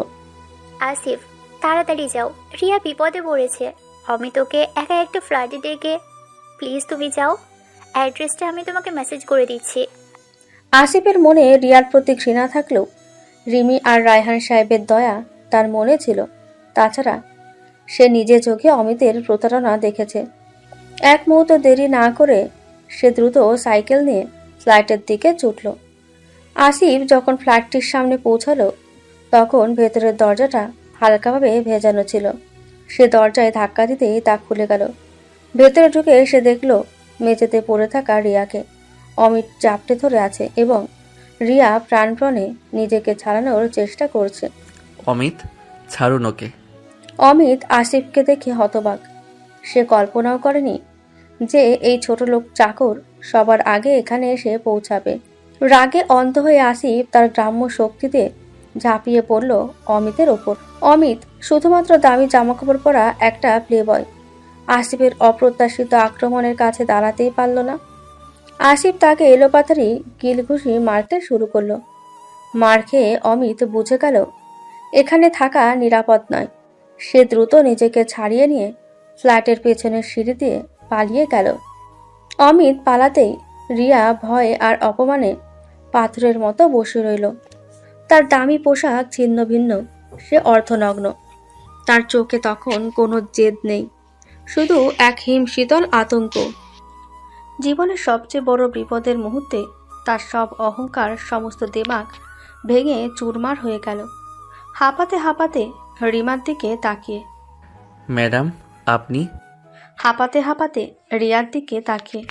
Speaker 4: আসিফ, তাড়াতাড়ি যাও। রিয়া বিপদে পড়েছে। আমি তোকে একা একটা ফ্ল্যাটে ডেকে, প্লিজ তুমি যাও। অ্যাড্রেসটা আমি তোমাকে মেসেজ করে দিচ্ছি।
Speaker 3: আসিফের মনে রিয়ার প্রতি ঘৃণা থাকলেও রিমি আর রায়হান সাহেবের দয়া তার মনে ছিল। তাছাড়া সে নিজে চোখে অমিতের প্রতারণা দেখেছে। এক মুহূর্ত দেরি না করে সে দ্রুত সাইকেল নিয়ে ফ্ল্যাটের দিকে ছুটল। আসিফ যখন ফ্ল্যাটটির সামনে পৌঁছালো, তখন ভেতরের দরজাটা হালকাভাবে ভেজানো ছিল। সে দরজায় ধাক্কা দিতেই তা খুলে গেল। ভেতরে ঢুকে সে দেখল মেঝেতে পড়ে থাকা রিয়াকে। অমিত চাপটে ধরে আছে এবং রিয়া প্রাণপণে নিজেকে ছাড়ানোর চেষ্টা করছে।
Speaker 1: অমিত, ছাড়ুন ওকে।
Speaker 3: অমিত আসিফকে দেখে হতবাক। সে কল্পনাও করেনি যে এই ছোট লোক চাকর সবার আগে এখানে এসে পৌঁছাবে। রাগে অন্ধ হয়ে আসিফ তার গ্রাম্য শক্তিতে ঝাঁপিয়ে পড়ল অমিতের ওপর। অমিত শুধুমাত্র দামি জামাকাপড় পরা একটা প্লেবয়। আসিফের অপ্রত্যাশিত আক্রমণের কাছে দাঁড়াতেই পারল না। আসিফ তাকে এলোপাথারি কিলঘুষি মারতে শুরু করলো। মার খেয়ে অমিত বুঝে গেল এখানে থাকা নিরাপদ নয়। সে দ্রুত নিজেকে ছাড়িয়ে নিয়ে ফ্ল্যাটের পেছনের সিঁড়ি দিয়ে পালিয়ে গেল। অমিত পালাতেই রিয়া ভয়ে আর অপমানে পাথরের মতো বসে রইল। তার দামি পোশাক ছিন্ন ভিন্ন, সে অর্ধনগ্ন। তার চোখে তখন কোনো জেদ নেই, শুধু এক হিমশীতল আতঙ্ক। জীবনের সবচেয়ে বড় বিপদের মুহূর্তে তার সব অহংকার, সমস্ত দেমাগ ভেঙে চুরমার হয়ে গেল। হাঁপাতে হাঁপাতে রিমার দিকে তাকিয়ে,
Speaker 1: ম্যাডাম, আপনি?
Speaker 3: হাঁপাতে হাঁপাতে রিয়ার দিকে তাকিয়ে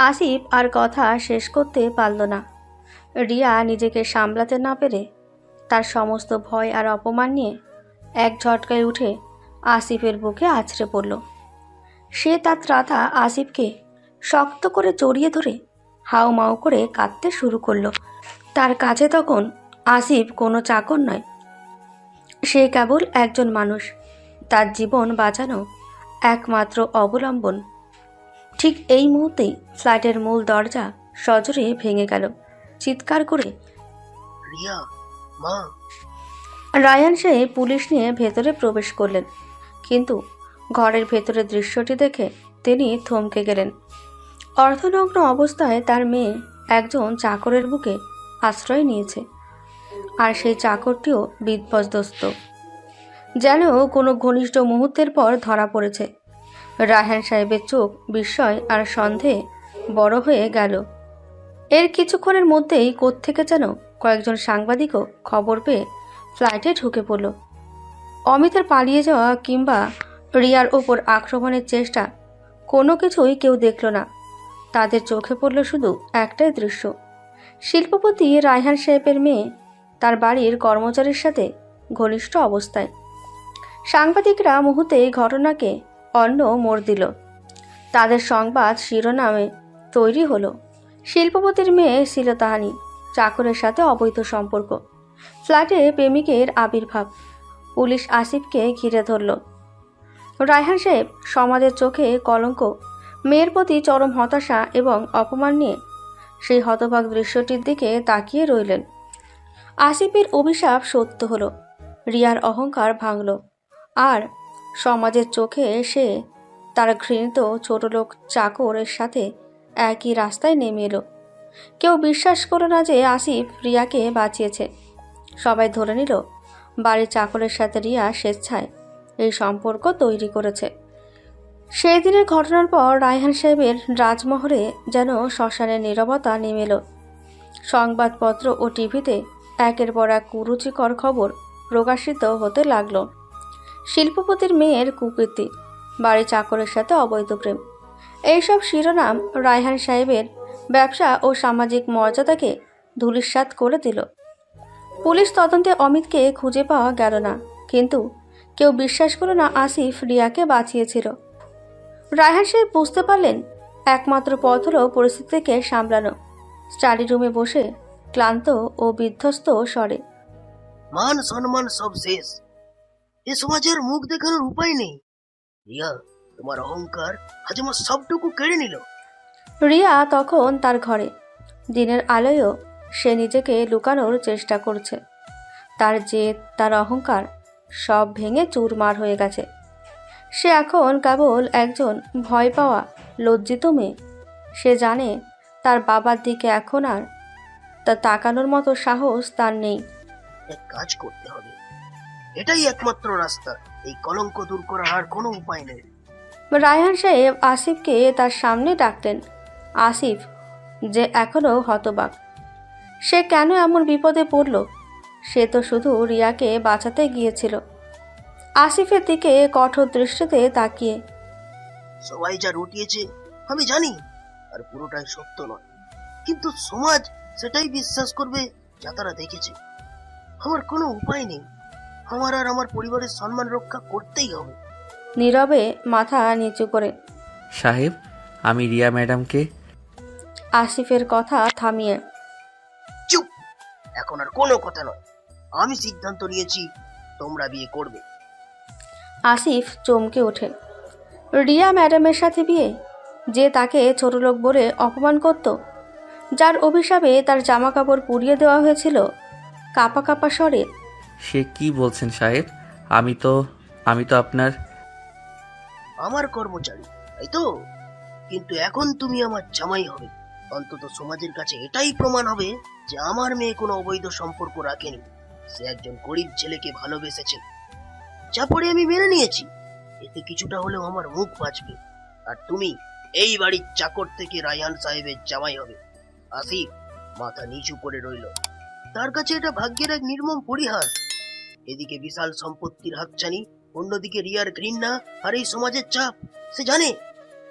Speaker 3: আসিফ আর কথা শেষ করতে পারল না। রিয়া নিজেকে সামলাতে না পেরে তার সমস্ত ভয় আর অপমান নিয়ে এক ঝটকায় উঠে আসিফের বুকে আছড়ে পড়ল। সে তার ত্রাতা আসিফকে শক্ত করে জড়িয়ে ধরে হাউমাউ করে কাঁদতে শুরু করলো। তার কাছে তখন আসিফ কোনো চাকর নয়, সে কেবল একজন মানুষ, তার জীবন বাঁচানো একমাত্র অবলম্বন। ঠিক এই মুহূর্তেই ফ্ল্যাটের মূল দরজা সজোরে ভেঙে গেল। চিৎকার করে
Speaker 5: রিয়া, মা।
Speaker 3: রায়ান সাহেব পুলিশ নিয়ে ভেতরে প্রবেশ করলেন, কিন্তু ঘরের ভেতরের দৃশ্যটি দেখে তিনি থমকে গেলেন। অর্ধনগ্ন অবস্থায় তার মেয়ে একজন চাকরের বুকে আশ্রয় নিয়েছে, আর সেই চাকরটিও বিপর্যস্ত, যেন কোনো ঘনিষ্ঠ মুহূর্তের পর ধরা পড়েছে। রায়হান সাহেবের চোখ বিস্ময় আর সন্দেহে বড় হয়ে গেল। এর কিছুক্ষণের মধ্যেই কোত্থেকে যেন কয়েকজন সাংবাদিকও খবর পেয়ে ফ্লাইটে ঢুকে পড়ল। অমিতের পালিয়ে যাওয়া কিংবা রিয়ার ওপর আক্রমণের চেষ্টা কোনো কিছুই কেউ দেখল না। তাদের চোখে পড়ল শুধু একটাই দৃশ্য, শিল্পপতি রায়হান সাহেবের মেয়ে তার বাড়ির কর্মচারীর সাথে ঘনিষ্ঠ অবস্থায়। সাংবাদিকরা মুহূর্তেই ঘটনাকে অন্য মোড় দিল। তাদের সংবাদ শিরোনামে তৈরি হলো, শিল্পপতির মেয়ে শ্লীলতাহানি, চাকরের সাথে অবৈধ সম্পর্ক, ফ্ল্যাটে প্রেমিকের আবির্ভাব। পুলিশ আসিফকে ঘিরে ধরল। রায়হান সাহেব সমাজের চোখে কলঙ্ক, মেয়ের প্রতি চরম হতাশা এবং অপমান নিয়ে সেই হতভাগ দৃশ্যটির দিকে তাকিয়ে রইলেন। আসিফের অভিশাপ সত্য হলো, রিয়ার অহংকার ভাঙল, আর সমাজের চোখে সে তার ঘৃণিত ছোটলোক চাকরের সাথে একই রাস্তায় নেমে এলো। কেউ বিশ্বাস করল না যে আসিফ রিয়াকে বাঁচিয়েছে। সবাই ধরে নিল বাড়ির চাকরের সাথে রিয়া স্বেচ্ছায় এই সম্পর্ক তৈরি করেছে। সেই দিনের ঘটনার পর রায়হান সাহেবের রাজমহলে যেন শ্মশানের নীরবতা নেমে এলো। সংবাদপত্র ও টিভিতে একের পর এক কুরুচিকর খবর প্রকাশিত হতে লাগলো। শিল্পপতির মেয়ের কুকীর্তি, বাড়ি চাকরের সাথে অবৈধ প্রেম, এইসব শিরোনাম রায়হান সাহেবের ব্যবসা ও সামাজিক মর্যাদাকে ধূলিসাৎ করে দিল। পুলিশ তদন্তে অমিতকে খুঁজে পাওয়া গেল না, কিন্তু কেউ বিশ্বাস করল না আসিফ রিয়াকে বাঁচিয়েছিল। রায়হান সাহেব বুঝতে পারলেন একমাত্র পথ হলো পরিস্থিতিকে সামলানো। স্টাডি রুমে বসে ক্লান্ত ও বিধ্বস্ত স্বরে,
Speaker 5: মান সম্মান সব শেষ, এ সমাজের মুখ দেখানোর উপায় নেই। রিয়া, তোমার অহংকার আজ আমার সবটুকু কেড়ে নিল।
Speaker 3: রিয়া তখন তার ঘরে, দিনের আলোয়ও সে নিজেকে লুকানোর চেষ্টা করছে। তার জেদ, তার অহংকার সব ভেঙে চুরমার হয়ে গেছে। সে এখন কেবল একজন ভয় পাওয়া লজ্জিত মেয়ে। সে জানে তার বাবার দিকে এখন আর তা তাকানোর মতো সাহস তার নেই।
Speaker 5: এক কাজ করতে হবে, এটাই একমাত্র রাস্তা। এই কলঙ্ক দূর করার আর কোনো উপায় নেই।
Speaker 3: রায়হান সাহেব আসিফকে তার সামনে ডাকলেন। আসিফ যে এখনও হতবাক, সে কেন এমন বিপদে পড়ল। সে তো শুধু রিয়াকে বাঁচাতে গিয়েছিল। আসিফের দিকে কঠোর দৃষ্টিতে তাকিয়ে।
Speaker 5: সবাই যা রটিয়েছে আমি জানি, আর পুরোটাই সত্য নয়, কিন্তু সমাজ সেটাই বিশ্বাস করবে যা তারা দেখেছে। আমার কোনো উপায় নেই, আমার আর আমার পরিবারের সম্মান রক্ষা করতেই হবে।
Speaker 3: নীরবে মাথা নিচু করে।
Speaker 1: সাহেব, আমি রিয়া ম্যাডামকে।
Speaker 3: আসিফের কথা থামিয়ে।
Speaker 5: চুপ! এখন আর কোনো কথা নয়, আমি সিদ্ধান্ত নিয়েছি তোমরা বিয়ে করবে।
Speaker 3: আসিফ চমকে ওঠে। রিয়া ম্যাডামের সাথে বিয়ে? যে তাকে ছোটলোক বলে অপমান করত, যার অভিশাপে তার জামা কাপড় পুড়িয়ে দেওয়া হয়েছিল। কাপা কাপা স্বরে।
Speaker 1: সে কি বলছেন সাহেব? আমি তো আপনার।
Speaker 5: আমার কর্মচারী, তাই তো? কিন্তু এখন তুমি আমার জামাই হবে। অন্তত সমাজের কাছে এটাই প্রমাণ হবে যে আমার মেয়ে কোনো অবৈধ সম্পর্ক রাখেনি, সে একজন গরিব ছেলেকে ভালোবেসেছে। যা পরে আমি মেনে নিয়েছি, এতে কিছুটা হলেও আমার মুখ বাঁচবে। আর তুমি এই বাড়ির চাকর থেকে রায়হান সাহেবের জামাই হবে। আসিফ মাথা নিচু করে রইল। তার কাছে এটা ভাগ্যের এক নির্মম পরিহাস। এদিকে বিশাল সম্পত্তির হাতছানি, অন্যদিকে রিয়ার ঘৃণা আর এই সমাজের চাপ। সে জানে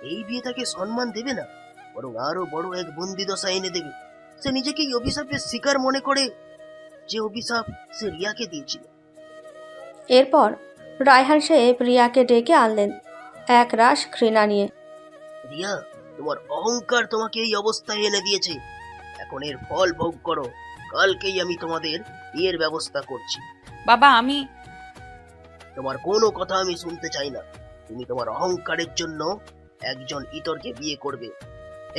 Speaker 5: এই বিয়ে তাকে সম্মান দেবে না, বরং আরো বড় এক বন্দি দশা এনে দেবে। সে নিজেকে এই অভিশাপের শিকার মনে করে, যে অভিশাপ সে রিয়াকে দিয়েছিল।
Speaker 3: এরপর রায়হান সাহেব রিয়াকে ডেকে আনলেন এক রাশ ঘৃণা নিয়ে।
Speaker 5: রিয়া, তোমার অহংকার তোমাকে এই অবস্থায় এনে দিয়েছে। এখন এর ফল ভোগ করো। কালকেই আমি তোমাদের বিয়ের ব্যবস্থা করছি।
Speaker 2: বাবা, আমি
Speaker 5: তোমার কোনো কথা আমি শুনতে চাই না। তুমি তোমার অহংকারের জন্য একজন ইতরকে বিয়ে করবে।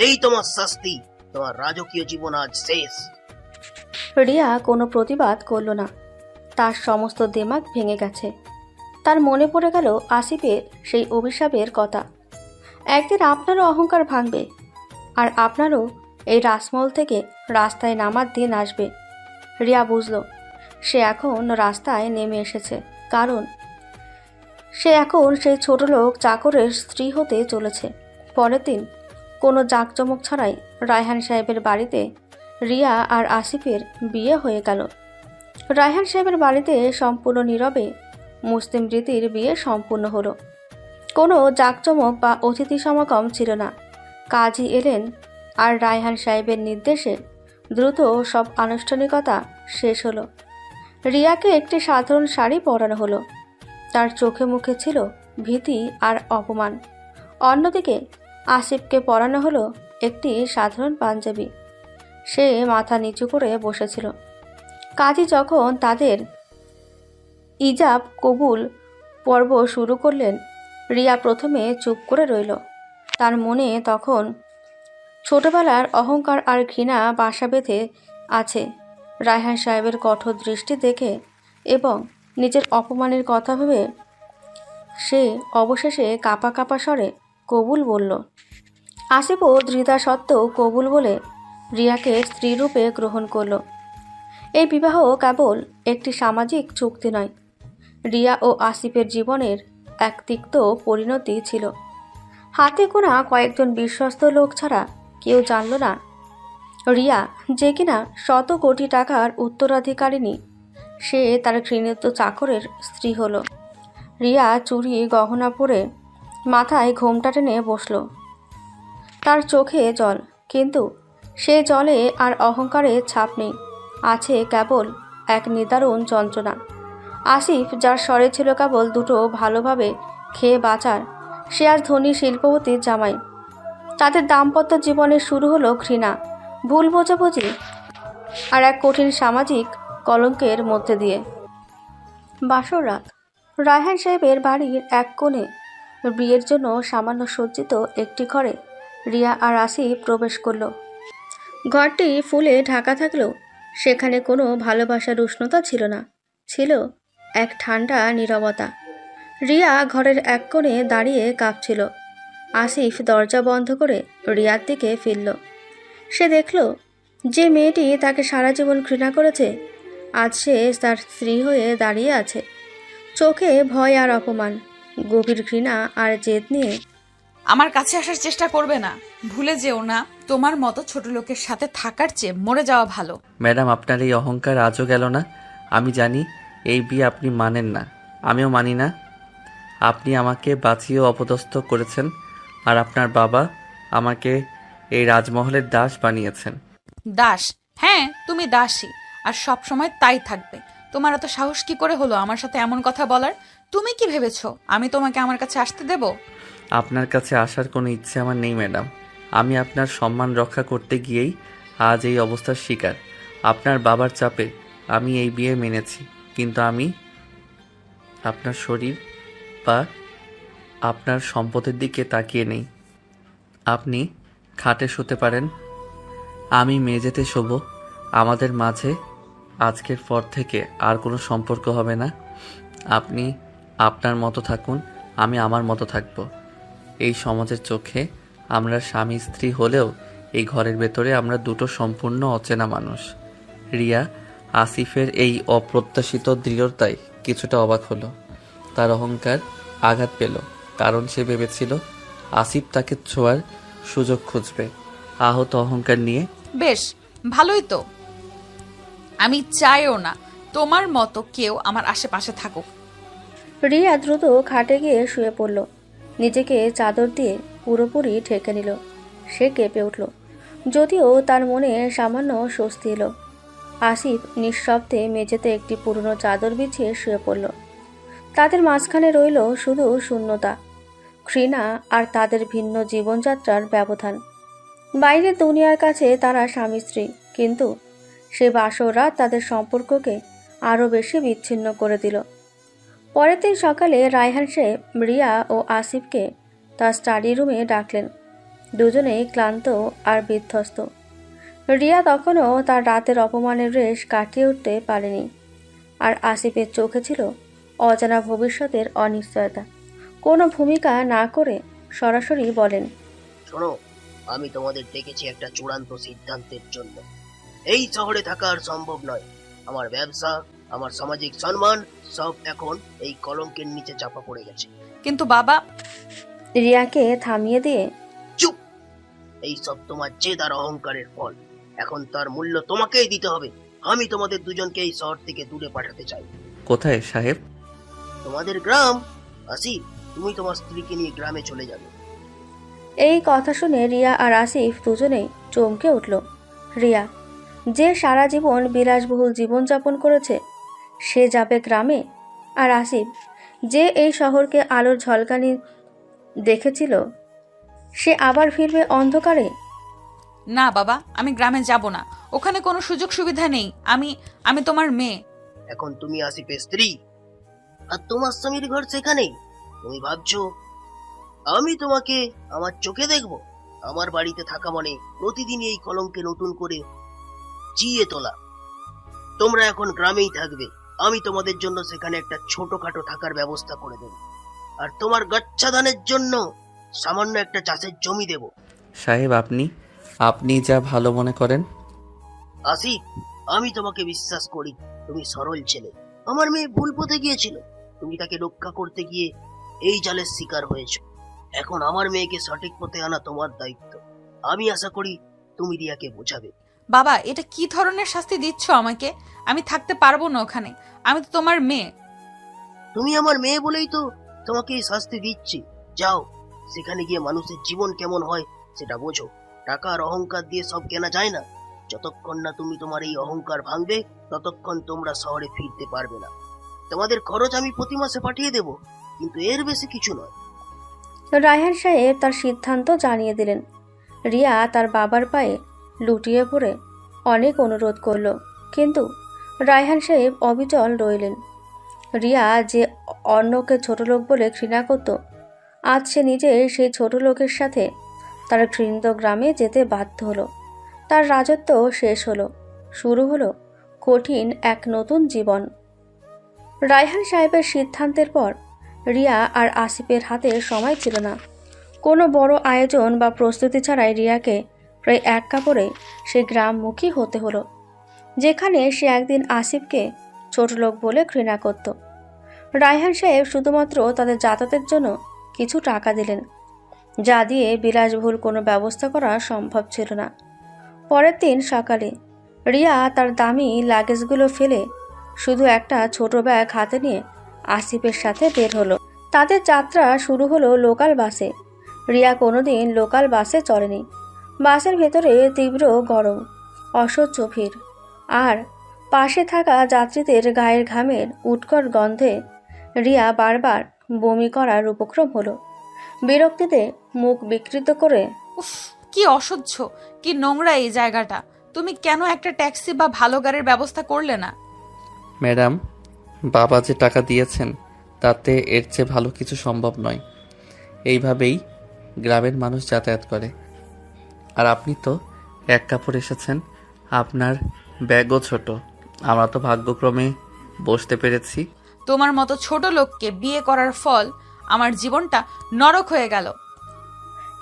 Speaker 5: এই তোমার শাস্তি। তোমার রাজকীয় জীবন আজ শেষ।
Speaker 3: রিয়া কোনো প্রতিবাদ করল না। তার সমস্ত দিমাগ ভেঙে গেছে। তার মনে পড়ে গেল আসিফের সেই অভিশাপের কথা। একদিন আপনারও অহংকার ভাঙবে, আর আপনারও এই রাসমহল থেকে রাস্তায় নামার দিন আসবে। রিয়া বুঝল সে এখন রাস্তায় নেমে এসেছে, কারণ সে এখন সেই ছোটলোক চাকরের স্ত্রী হতে চলেছে। পরের দিন কোনো জাঁকজমক ছাড়াই রায়হান সাহেবের বাড়িতে রিয়া আর আসিফের বিয়ে হয়ে গেল। রায়হান সাহেবের বাড়িতে সম্পূর্ণ নীরবে মুসলিম রীতির বিয়ে সম্পূর্ণ হলো। কোনো জাঁকজমক বা অতিথি সমাগম ছিল না। কাজী এলেন, আর রায়হান সাহেবের নির্দেশে দ্রুত সব আনুষ্ঠানিকতা শেষ হলো। রিয়াকে একটি সাধারণ শাড়ি পরানো হলো। তার চোখে মুখে ছিল ভীতি আর অপমান। অন্যদিকে আসিফকে পরানো হলো একটি সাধারণ পাঞ্জাবি। সে মাথা নিচু করে বসেছিল। কাজী যখন তাদের ইজাব কবুল পর্ব শুরু করলেন, রিয়া প্রথমে চুপ করে রইল। তার মনে তখন ছোটবেলার অহংকার আর ঘৃণা বাসা বেঁধে আছে। রায়হান সাহেবের কঠোর দৃষ্টি দেখে এবং নিজের অপমানের কথা ভেবে সে অবশেষে কাপা কাপা স্বরে কবুল বলল। আসিফও ধৃতা সত্ত্বেও কবুল বলে রিয়াকে স্ত্রীরূপে গ্রহণ করল। এই বিবাহ কেবল একটি সামাজিক চুক্তি নয়, রিয়া ও আসিফের জীবনের এক তিক্ত পরিণতি ছিল। হাতে গোনা কয়েকজন বিশ্বস্ত লোক ছাড়া কেউ জানল না রিয়া, যে কিনা শত কোটি টাকার উত্তরাধিকারিণী, সে তার ঘৃণিত চাকরের স্ত্রী হলো। রিয়া চুড়ি গহনা পরে মাথায় ঘোমটা টেনে বসল। তার চোখে জল, কিন্তু সে জলে আর অহংকারের ছাপ নেই, আছে কেবল এক নিদারুণ যন্ত্রণা। আসিফ, যার স্বরে ছিল কেবল দুটো ভালোভাবে খেয়ে বাঁচার, সে আজ ধনী শিল্পপতির জামাই। তাদের দাম্পত্য জীবনের শুরু হলো ঘৃণা, ভুল বোঝাবুঝি আর এক কঠিন সামাজিক কলঙ্কের মধ্যে দিয়ে। বাসর রাত। রায়হান সাহেবের বাড়ির এক কোণে বিয়ের জন্য সামান্য সজ্জিত একটি ঘরে রিয়া আর আসিফ প্রবেশ করল। ঘরটি ফুলে ঢাকা থাকলেও সেখানে কোনো ভালোবাসার উষ্ণতা ছিল না, ছিল এক ঠান্ডা নীরবতা। রিয়া ঘরের এক কোণে দাঁড়িয়ে কাঁপছিল। আসিফ দরজা বন্ধ করে রিয়ার দিকে ফিরল। সে দেখল যে মেয়েটি তাকে সারা জীবন ঘৃণা করেছে, আজ সে তার স্ত্রী হয়ে দাঁড়িয়ে আছে। চোখে ভয় আর অপমান, গভীর ঘৃণা আর জেদ নিয়ে।
Speaker 2: আমার কাছে আসার চেষ্টা করবে না। ভুলে যেও না, তোমার মতো ছোট লোকের সাথে থাকার চেয়ে মরে যাওয়া ভালো।
Speaker 1: ম্যাডাম, আপনার এই অহংকার আজও গেল না। আমি জানি এই বিয়ে আপনি মানেন না, আমিও মানি না। আপনি আমাকে বাঁচিয়ে অপদস্থ করেছেন, আর আপনার বাবা আমাকে এই রাজমহলের দাস বানিয়েছেন।
Speaker 2: দাস? হ্যাঁ, তুমি দাসী, আর সব সময় তাই থাকবে। তোমার এত সাহস কি করে হলো আমার সাথে এমন কথা বলার? তুমি কি ভেবেছো আমি তোমাকে আমার কাছে আসতে দেব?
Speaker 1: আপনার কাছে আসার কোনো ইচ্ছে আমার নেই ম্যাডাম। আমি আপনার সম্মান রক্ষা করতে গিয়েই আজ এই অবস্থার শিকার। আপনার বাবার চাপে আমি এই বিয়ে মেনেছি, কিন্তু আমি আপনার শরীর বা আপনার সম্পদের দিকে তাকিয়ে নেই। আপনি খাটে শুতে পারেন, আমি মেঝেতে শোবো। আমাদের মাঝে আজকের পর থেকে আর কোনো সম্পর্ক হবে না। আপনি আপনার মতো থাকুন, আমি আমার মতো থাকব। এই সমাজের চোখে আমরা স্বামী স্ত্রী হলেও এই ঘরের ভেতরে আমরা দুটো সম্পূর্ণ অচেনা মানুষ। রিয়া আসিফের এই অপ্রত্যাশিত দৃঢ়তায় কিছুটা অবাক হলো। তার অহংকার আঘাত পেল, কারণ সে ভেবেছিল আসিফ তাকে ছোঁয়ার সুযোগ খুঁজবে। আহত অহংকার নিয়ে
Speaker 2: বেশ, ভালোই তো। আমি চাইও না তোমার মতো কেউ আমার আশেপাশে থাকুক।
Speaker 3: রিয়া দ্রুত খাটে গিয়ে শুয়ে পড়ল। নিজেকে চাদর দিয়ে পুরোপুরি ঢেকে নিল। সে কেঁপে উঠল, যদিও তার মনে সামান্য স্বস্তি এলো। আসিফ নিঃশব্দে মেঝেতে একটি পুরনো চাদর বিছিয়ে শুয়ে পড়ল। তাদের মাঝখানে রইল শুধু শূন্যতা, ঘৃণা আর তাদের ভিন্ন জীবনযাত্রার ব্যবধান। বাইরের দুনিয়ার কাছে তারা স্বামী স্ত্রী, কিন্তু সে বাসর রাত তাদের সম্পর্ককে আরও বেশি বিচ্ছিন্ন করে দিল। পরের দিন সকালে রায়হান সাহেব রিয়া ও আসিফকে তার স্টাডি রুমে ডাকলেন। দুজনেই ক্লান্ত আর বিধ্বস্ত। রিয়া তখনও তার রাতের অপমানের রেশ কাটিয়ে উঠতে পারেনি, আর আসিফের চোখে ছিল অজানা ভবিষ্যতের অনিশ্চয়তা। কোনো ভূমিকা না করে সরাসরি বলেন,
Speaker 5: শোনো, আমি তোমাদের ডেকেছি একটা চূড়ান্ত সিদ্ধান্তের জন্য। এই শহরে থাকা আর সম্ভব নয়। আমার ব্যবসা, আমার সামাজিক সম্মান সব এখন এই কলঙ্কের নিচে চাপা পড়ে গেছে।
Speaker 2: কিন্তু বাবা।
Speaker 3: রিয়াকে থামিয়ে দিয়ে,
Speaker 5: চুপ! এই সব তোমার জেদ আর অহংকারের ফল। এখন তার মূল্য তোমাকেই দিতে হবে। আমি তোমাদের দুজনকে এই শহর থেকে দূরে পাঠাতে চাই।
Speaker 1: কোথায় সাহেব?
Speaker 5: তোমাদের গ্রাম। আসি, তুমি তোমার স্ত্রীকে নিয়ে গ্রামে চলে যাবে।
Speaker 3: এই কথা শুনে রিয়া আর আসিফ দুজনেই চমকে উঠল। রিয়া, যে সারা জীবন বিলাসবহুল জীবনযাপন করেছে, সে যাবে গ্রামে? আর আসিফ, যে এই শহরকে আলোর ঝলকানি দেখেছিল, সে আবার ফিরবে অন্ধকারে?
Speaker 2: না বাবা, আমি গ্রামে যাব না। ওখানে কোনো সুযোগ সুবিধা নেই। আমি তোমার মেয়ে।
Speaker 5: এখন তুমি আসিফের স্ত্রী, আর তোমার স্বামীর ঘর সেখানেই। তুমি ভাবছো আমি তোমাকে আমার চোখে দেখবো? আমার বাড়িতে থাকা মানে প্রতিদিন এই কলঙ্কে নতুন করে জিয়ে তোলা। তোমরা এখন গ্রামেই থাকবে। আমি তোমাদের জন্য সেখানে একটা ছোটখাটো থাকার ব্যবস্থা করে দেব, আর তোমার গচ্ছাদানের জন্য সামান্য একটা চাষের জমি দেব।
Speaker 1: সাহেব, আপনি যা ভালো মনে করেন।
Speaker 5: আসিফ, আমি তোমাকে বিশ্বাস করি। তুমি সরল ছেলে। আমার মেয়ে ভুল পথে গিয়েছিল, তুমি তাকে রক্ষা করতে গিয়ে এই জালের শিকার হয়েছ। এখন আমার মেয়েকে সঠিক পথে আনা তোমার দায়িত্ব। আমি আশা করি তুমি রিয়াকে বোঝাবে।
Speaker 2: বাবা, এটা কি ধরনের শাস্তি দিচ্ছ আমাকে? আমি থাকতে পারবো না ওখানে। আমি তো তোমার মেয়ে।
Speaker 5: তুমি আমার মেয়ে বলেই তো তোমাকে এই শাস্তি দিচ্ছি। যাও, সেখানে গিয়ে মানুষের জীবন কেমন হয় সেটা বোঝো। টাকা আর অহংকার দিয়ে সব কেনা যায় না। যতক্ষণ না তুমি তোমার এই অহংকার ভাঙবে, ততক্ষণ তোমরা শহরে ফিরতে পারবে না। তোমাদের খরচ আমি প্রতি মাসে পাঠিয়ে দেব, কিন্তু এর বেশি কিছু নয়।
Speaker 3: রায়হান সাহেব তার সিদ্ধান্ত জানিয়ে দিলেন। রিয়া তার বাবার পায়ে লুটিয়ে পড়ে অনেক অনুরোধ করল, কিন্তু রায়হান সাহেব অবিচল রইলেন। রিয়া যে অন্যকে ছোট লোক বলে ঘৃণা করত, আজ সে নিজে সেই ছোট লোকের সাথে তার ঘৃণিত গ্রামে যেতে বাধ্য হলো। তার রাজত্ব শেষ হলো, শুরু হলো কঠিন এক নতুন জীবন। রায়হান সাহেবের সিদ্ধান্তের পর রিয়া আর আসিফের হাতে সময় ছিল না। কোনো বড় আয়োজন বা প্রস্তুতি ছাড়াই রিয়াকে প্রায় এক কাপড়ে সে গ্রামমুখী হতে হলো, যেখানে সে একদিন আসিফকে ছোট লোক বলে ঘৃণা করত। রায়হান সাহেব শুধুমাত্র তাদের যাতায়াতের জন্য কিছু টাকা দিলেন, যা দিয়ে বিলাসবহুল কোনো ব্যবস্থা করা সম্ভব ছিল না। পরের দিন সকালে রিয়া তার দামি লাগেজগুলো ফেলে শুধু একটা ছোট ব্যাগ হাতে নিয়ে আসিফের সাথে বের হলো। তাদের যাত্রা শুরু হলো লোকাল বাসে। রিয়া কোনোদিন লোকাল বাসে চড়েনি। বাসের ভেতরে তীব্র গরম, অসহ্য ভিড়, আর পাশে থাকা যাত্রীদের গায়ের ঘামের উৎকট গন্ধে রিয়া বারবার বমি করার উপক্রম হলো। বিরক্তিতে মুখ বিকৃত করে
Speaker 2: উফ, কি অসহ্য, কি নোংরা এই জায়গাটা। তুমি কেন একটা ট্যাক্সি বা ভালো গাড়ির ব্যবস্থা করলে না?
Speaker 1: ম্যাডাম, বাবা যে টাকা দিয়েছেন তাতে এর চেয়ে ভালো কিছু সম্ভব নয়। এইভাবেই গ্রামের মানুষ যাতায়াত করে। আর আপনি তো এক কাপড় এসেছেন, আপনার ব্যাগও ছোট। আমরা তো ভাগ্যক্রমে বসতে পেরেছি।
Speaker 2: তোমার মতো ছোট লোককে বিয়ে করার ফল আমার জীবনটা নরক হয়ে গেল।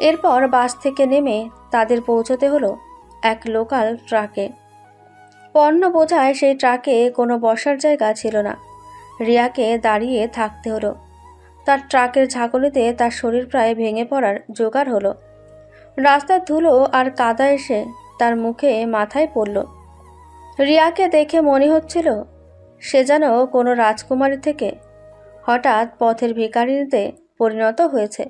Speaker 3: এরপর বাস থেকে নেমে তাদের পৌঁছতে হলো এক লোকাল ট্রাকে। পণ্য বোঝায় সেই ট্রাকে কোনো বসার জায়গা ছিল না। রিয়াকে দাঁড়িয়ে থাকতে হলো। তার ট্রাকের ঝাঁকুনিতে তার শরীর প্রায় ভেঙে পড়ার জোগাড় হলো। রাস্তার ধুলো আর কাদা এসে তার মুখে মাথায় পড়ল। রিয়াকে দেখে মনে হচ্ছিল সে যেন কোনো রাজকুমারী থেকে হঠাৎ পথের ভিখারিনীতে পরিণত হয়েছে।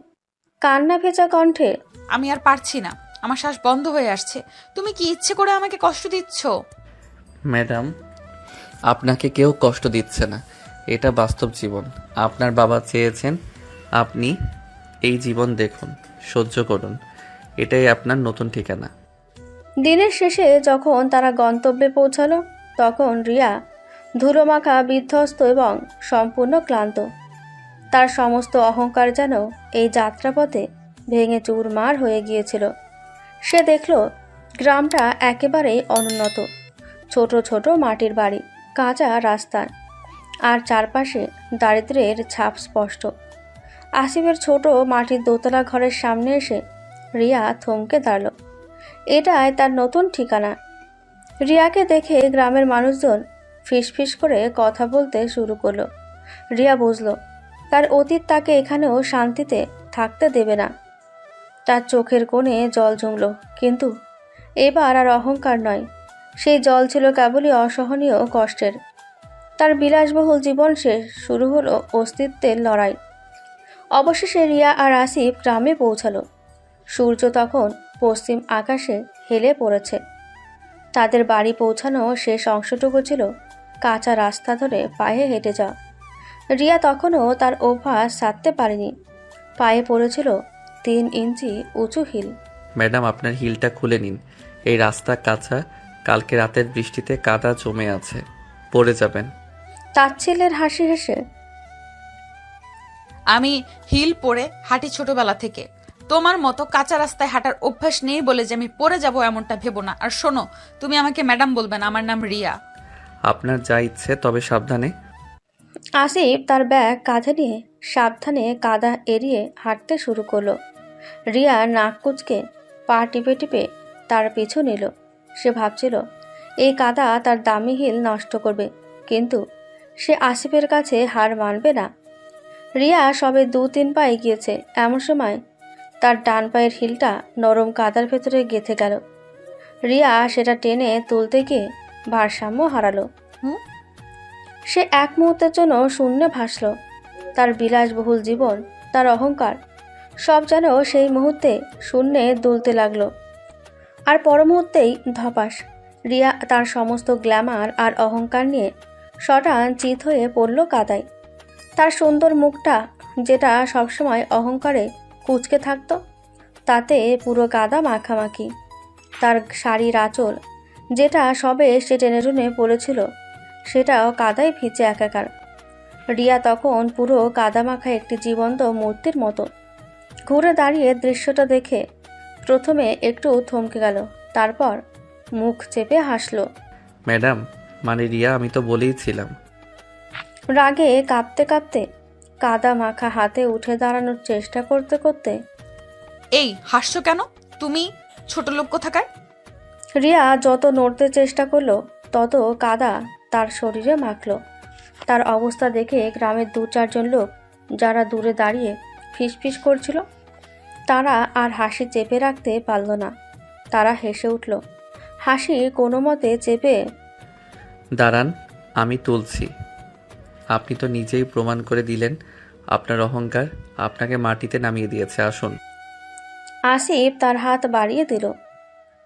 Speaker 3: কান্না ভেজা কণ্ঠে,
Speaker 2: আমি আর পারছি না, আমার শ্বাস বন্ধ হয়ে আসছে। তুমি কি ইচ্ছে করে আমাকে কষ্ট দিচ্ছ?
Speaker 1: ম্যাডাম, আপনাকে কেউ কষ্ট দিচ্ছে না, এটা বাস্তব জীবন। আপনার বাবা চেয়েছেন আপনি এই জীবন দেখুন, সহ্য করুন। এটাই আপনার নতুন ঠিকানা।
Speaker 3: দিনের শেষে যখন তারা গন্তব্যে পৌঁছালো তখন রিয়া ধুলোমাখা, বিধ্বস্ত এবং সম্পূর্ণ ক্লান্ত। তার সমস্ত অহংকার যেন এই যাত্রাপথে ভেঙে চুরমার হয়ে গিয়েছিল। সে দেখল গ্রামটা একেবারেই অনুন্নত। ছোট ছোট মাটির বাড়ি, কাঁচা রাস্তা, আর চারপাশে দারিদ্র্যের ছাপ স্পষ্ট। আসিফের ছোট মাটির দোতলা ঘরের সামনে এসে রিয়া থমকে দাঁড়াল। এটাই তার নতুন ঠিকানা। রিয়াকে দেখে গ্রামের মানুষজন ফিসফিস করে কথা বলতে শুরু করলো। রিয়া বুঝল তার অতীত তাকে এখানেও শান্তিতে থাকতে দেবে না। তার চোখের কোণে জল জমল, কিন্তু এবার আর অহংকার নয়, সেই জল ছিল কেবলই অসহনীয় কষ্টের। তার বিলাসবহুল জীবন শেষ, শুরু হলো অস্তিত্বের লড়াই। অবশেষে রিয়া আর আসিফ গ্রামে পৌঁছালো। সূর্য তখন পশ্চিম আকাশে হেলে পড়েছে। তাদের বাড়ি পৌঁছানো শেষ অংশটুকু ছিল কাঁচা রাস্তা ধরে পায়ে হেঁটে যাওয়া। রিয়া তখনও তার অভ্যাস ছাড়তে পারেনি। পায়ে পড়েছিল 3 ইঞ্চি উঁচু হিল।
Speaker 1: ম্যাডাম, আপনার হিলটা খুলে নিন। এই রাস্তা কাঁচা, কালকে রাতের বৃষ্টিতে কাদা জমে আছে, পড়ে যাবেন।
Speaker 3: তাচ্ছিল্যের হাসি হেসে,
Speaker 2: আমি হিল পরে হাঁটি ছোটবেলা থেকে। তোমার মতো কাঁচা রাস্তায় হাঁটার অভ্যাস নেই বলে যে আমি পড়ে যাব এমনটা ভেবো না। আর শোনো, তুমি আমাকে ম্যাডাম বলবে না, আমার নাম রিয়া।
Speaker 1: আপনার যা ইচ্ছে, তবে সাবধানে।
Speaker 3: আসিফ তার ব্যাগ কাঁধে নিয়ে সাবধানে কাদা এড়িয়ে হাঁটতে শুরু করলো। রিয়া নাক কুচকে পা টিপে টিপে তার পিছু নিল। সে ভাবছিল এই কাদা তার দামি হিল নষ্ট করবে, কিন্তু সে আসিফের কাছে হার মানবে না। রিয়া সবে 2-3 পা এগিয়েছে, এমন সময় তার ডান পায়ের হিলটা নরম কাদার ভেতরে গেঁথে গেল। রিয়া সেটা টেনে তুলতে গিয়ে ভারসাম্য হারালো। সে এক মুহূর্তের জন্য শূন্যে ভাসল। তার বিলাসবহুল জীবন, তার অহংকার, সব যেন সেই মুহূর্তে শূন্যে দুলতে লাগলো। আর পর মুহূর্তেই ধপাস, রিয়া তার সমস্ত গ্ল্যামার আর অহংকার নিয়ে শটান চিত হয়ে পড়ল কাদায়। তার সুন্দর মুখটা, যেটা সবসময় অহংকারে কুঁচকে থাকতো, তাতে পুরো কাদা মাখামাখি। তার শাড়ির আঁচল, যেটা সবে সে টেনে টুনে পড়েছিল, সেটাও কাদায় ভিজে একাকার। রিয়া তখন পুরো কাদামাখা একটি জীবন্ত মূর্তির মতো। ঘুরে দাঁড়িয়ে দৃশ্যটা দেখে প্রথমে একটু থমকে গেল, তারপর মুখ চেপে হাসলো।
Speaker 1: ম্যাডাম, মানে রিয়া, আমি তো বলেইছিলাম।
Speaker 3: রাগে কাঁপতে কাঁপতে কাদা মাখা হাতে উঠে দাঁড়ানোর চেষ্টা করতে করতে,
Speaker 2: এই হাসছো কেন তুমি, ছোট লোক কোথাকার?
Speaker 3: রিয়া যত নড়তে চেষ্টা করলো তত কাদা তার শরীরে মাখল। তার অবস্থা দেখে গ্রামের 2-4 জন লোক, যারা দূরে দাঁড়িয়ে ফিসফিস করছিল, তারা আর হাসি চেপে রাখতে পারল না। তারা হেসে উঠল। হাসি কোনো মতে চেপে,
Speaker 1: দাঁড়ান, আমি তুলছি। আপনি তো নিজেই প্রমাণ করে দিলেন আপনার অহংকার আপনাকে মাটিতে নামিয়ে দিয়েছে। আসুন।
Speaker 3: আসিফ তার হাত বাড়িয়ে দিল।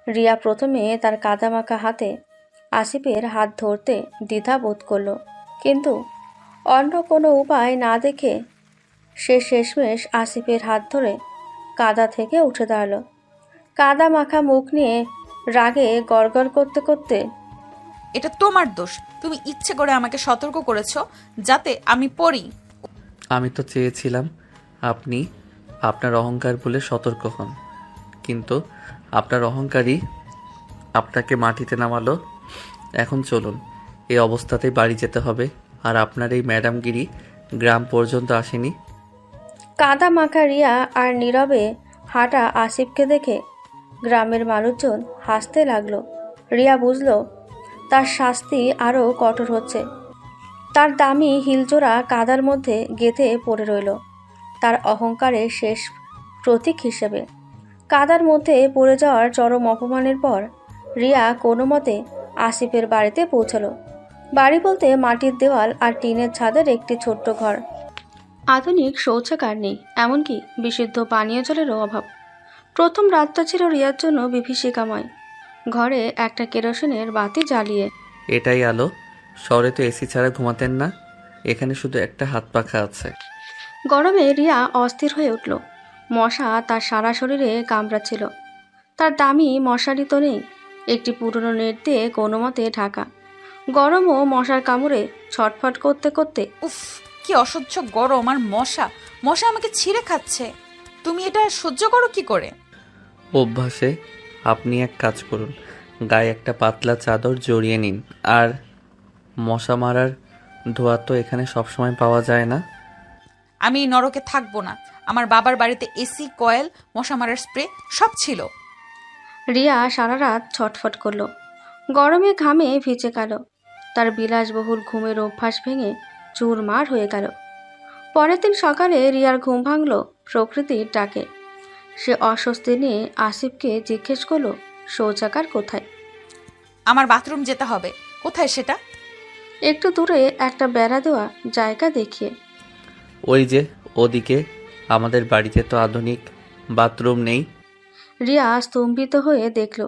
Speaker 3: রিয়া প্রথমে তার কাদামাখা হাতে আসিফের হাত ধরতে দ্বিধা বোধ করল, কিন্তু অন্য কোনো উপায় না দেখে সে শেষমেশ আসিফের হাত ধরে কাদা থেকে উঠে দাঁড়ালো। কাদা মাখা মুখ নিয়ে রাগে গড়গড় করতে করতে,
Speaker 2: এটা তোমার দোষ। তুমি ইচ্ছে করে আমাকে সতর্ক করেছো যাতে আমি পড়ি।
Speaker 1: আমি তো চেয়েছিলাম আপনি আপনার অহংকার বলে সতর্ক হন, কিন্তু আপনার অহংকারই আপনাকে মাটিতে নামালো। এখন চলুন, এই অবস্থাতেই বাড়ি যেতে হবে। আর আপনার এই ম্যাডামগিরি গ্রাম পর্যন্ত আসেনি।
Speaker 3: কাদা মাখা রিয়া আর নীরবে হাঁটা আসিফকে দেখে গ্রামের মানুষজন হাসতে লাগলো। রিয়া বুঝল তার শাস্তি আরও কঠোর হচ্ছে। তার দামি হিলজোড়া কাদার মধ্যে গেঁথে পড়ে রইল, তার অহংকারের শেষ প্রতীক হিসেবে। কাদার মধ্যে পড়ে যাওয়ার চরম অপমানের পর রিয়া কোনো মতে আসিফের বাড়িতে পৌঁছালো। বাড়ি বলতে মাটির দেওয়াল আর টিনের ছাদের একটি ছোট্ট ঘর। আধুনিক শৌচাগার নেই, এমনকি বিশুদ্ধ পানীয় জলেরও অভাব। প্রথম রাতটা ছিল রিয়ার জন্য বিভীষিকাময়। ঘরে একটা কেরোসিনের বাতি জ্বালিয়ে,
Speaker 1: এটাই আলো। শহরে তো এসি ছাড়া ঘুমাতেন না, এখানে শুধু একটা হাত পাখা আছে।
Speaker 3: গরমে রিয়া অস্থির হয়ে উঠল। মশা তার সারা শরীরে কামড়াচ্ছিল। তার দামি মশারি তো নেই, একটি পুরনো নেট দিয়ে কোনো মতে ঢাকা। গরম ও মশার কামড়ে ছটফট করতে করতে,
Speaker 2: উফ, কি অসহ্য গরম আর মশা। মশা আমাকে ছিঁড়ে খাচ্ছে। তুমি এটা সহ্য করো কি করে?
Speaker 1: অভ্যাসে। আপনি এক কাজ করুন, গায়ে একটা পাতলা চাদর জড়িয়ে নিন। আর মশা মারার ধোঁয়া তো এখানে সবসময় পাওয়া যায় না।
Speaker 2: আমি এই নরকে থাকবো না। আমার বাবার বাড়িতে এসি, কয়েল, মশা মারার স্প্রে সব ছিল।
Speaker 3: রিয়া সারা রাত ছটফট করল। গরমে ঘামে ভিজে গেল। তার বিলাসবহুল ঘুমের অভ্যাস ভেঙে চুরমার হয়ে গেল। পরের দিন সকালে রিয়ার ঘুম ভাঙল প্রকৃতির ডাকে। সে অস্বস্তি নিয়ে আসিফকে জিজ্ঞেস করল, শৌচাগার কোথায়?
Speaker 2: আমার বাথরুম যেতে হবে। কোথায় সেটা?
Speaker 3: একটু দূরে একটা বেড়া দেওয়া জায়গা দেখিয়ে।
Speaker 1: ওই যে ওদিকে। আমাদের বাড়িতে তো আধুনিক বাথরুম নেই।
Speaker 3: রিয়া স্তম্ভিত হয়ে দেখল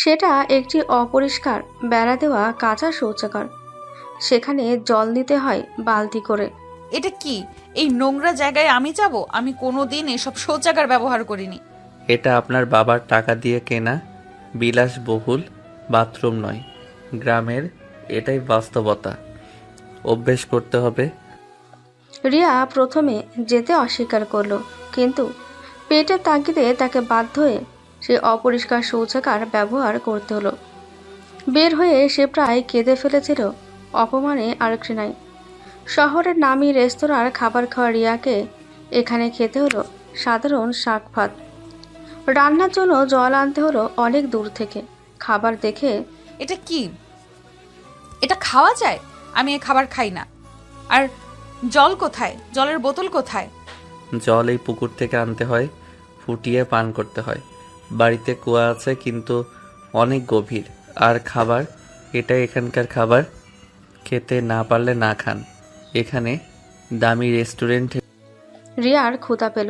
Speaker 3: সেটা একটি অপরিষ্কার বেড়া দেওয়া কাঁচা শৌচাগার। সেখানে জল নিতে হয় বালতি করে।
Speaker 2: এটা কি? এই নোংরা জায়গায় আমি যাব? আমি কোনোদিন এসব শৌচাগার ব্যবহার করিনি।
Speaker 1: এটা আপনার বাবার টাকা দিয়ে কেনা বিলাসবহুল বাথরুম নয়, গ্রামের এটাই বাস্তবতা। অভ্যেস করতে হবে।
Speaker 3: রিয়া প্রথমে যেতে অস্বীকার করলো, কিন্তু পেটের তাগিদে তাকে বাধ্য হয়ে সে অপরিষ্কার শৌচাগার ব্যবহার করতে হলো। বের হয়ে সে প্রায় কেঁদে ফেলেছিল অপমানে আর ঘৃণায়। শহরের নামী রেস্তোরাঁর খাবার খাওয়া রিয়াকে এখানে খেতে হলো সাধারণ শাক ভাত। রান্নার জন্য জল আনতে হলো অনেক দূর থেকে। খাবার দেখে,
Speaker 2: এটা কি? এটা খাওয়া যায়? আমি এ খাবার খাই না। আর জল কোথায়? জলের বোতল কোথায়?
Speaker 1: জল এই পুকুর থেকে আনতে হয়, ফুটিয়ে পান করতে হয়। বাড়িতে কুয়া আছে, কিন্তু অনেক গভীর। আর খাবার, এটাই এখানকার খাবার। খেতে না পারলে না খান। এখানে দামি রেস্টুরেন্টে
Speaker 3: রিয়ার ক্ষুধা পেল,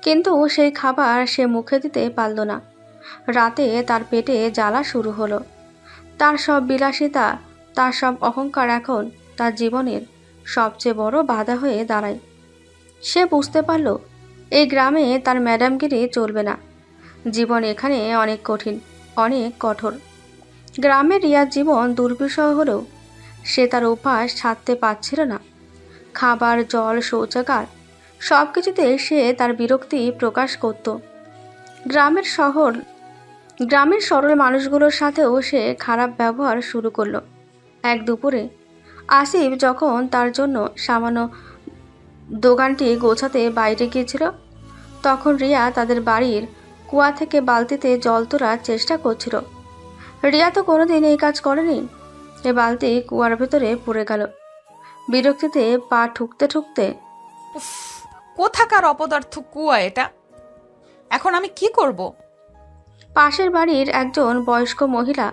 Speaker 3: কিন্তু সেই খাবার সে মুখে দিতে পারল না। রাতে তার পেটে জ্বালা শুরু হলো। তার সব বিলাসিতা, তার সব অহংকার এখন তার জীবনের সবচেয়ে বড় বাধা হয়ে দাঁড়ায়। সে বুঝতে পারল এই গ্রামে তার ম্যাডামগিরি চলবে না। জীবন এখানে অনেক কঠিন, অনেক কঠোর। গ্রামে রিয়ার জীবন দুর্বিষহ হলেও সে তার অভ্যাস ছাড়তে পারছিল না। খাবার, জল, শৌচাগার সব কিছুতে সে তার বিরক্তি প্রকাশ করত। গ্রামের সরল মানুষগুলোর সাথেও সে খারাপ ব্যবহার শুরু করলো। এক দুপুরে আসিফ যখন তার জন্য সামান্য দোকানটি গোছাতে বাইরে গিয়েছিল, তখন রিয়া তাদের বাড়ির কুয়া থেকে বালতিতে জল তোলার চেষ্টা করছিল। রিয়া তো কোনোদিন এই কাজ করেনি। এ বালতি কুয়ার ভেতরে পড়ে গেল। বিরক্তিতে পা ঠুকতে ঠুকতে,
Speaker 2: উফ, কোথাকার অপদার্থ কুয়া এটা! এখন আমি কি করব?
Speaker 3: পাশের বাড়ির একজন বয়স্ক মহিলা,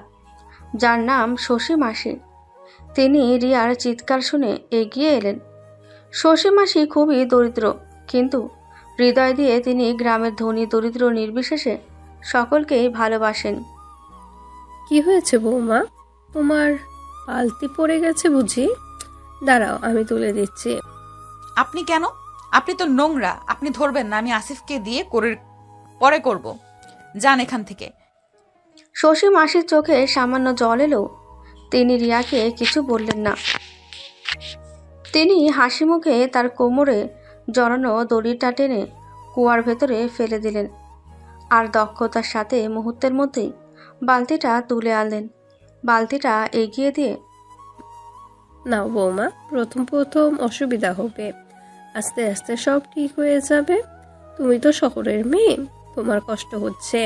Speaker 3: যার নাম শশী মাসি, তিনি রিয়ার চিৎকার শুনে এগিয়ে এলেন। শশী মাসি খুবই দরিদ্র, কিন্তু হৃদয় দিয়ে তিনি গ্রামের ধনী দরিদ্র নির্বিশেষে সকলকেই ভালোবাসেন।
Speaker 7: কি হয়েছে বৌমা? তোমার আলতি পড়ে গেছে বুঝি? দাঁড়াও, আমি তুলে দিচ্ছি।
Speaker 2: আপনি কেন? আপনি তো নোংরা, আপনি ধরবেন না। আমি আসিফকে দিয়ে পরে করব। যান এখান থেকে।
Speaker 3: শশী মাসির চোখে সামান্য জল এলেও তিনি রিয়াকে কিছু বললেন না। তিনি হাসি মুখে তার কোমরে জড়ানো দড়িটা টেনে কুয়ার ভেতরে ফেলে দিলেন, আর দক্ষতার সাথে মুহূর্তের মধ্যেই বালতিটা তুলে আনলেন। বালতিটা এগিয়ে দিয়ে,
Speaker 7: নাও বৌমা, প্রথম প্রথম অসুবিধা হবে, আস্তে আস্তে সব ঠিক হয়ে যাবে। তুমি তো শহরের মেয়ে, তোমার কষ্ট হচ্ছে।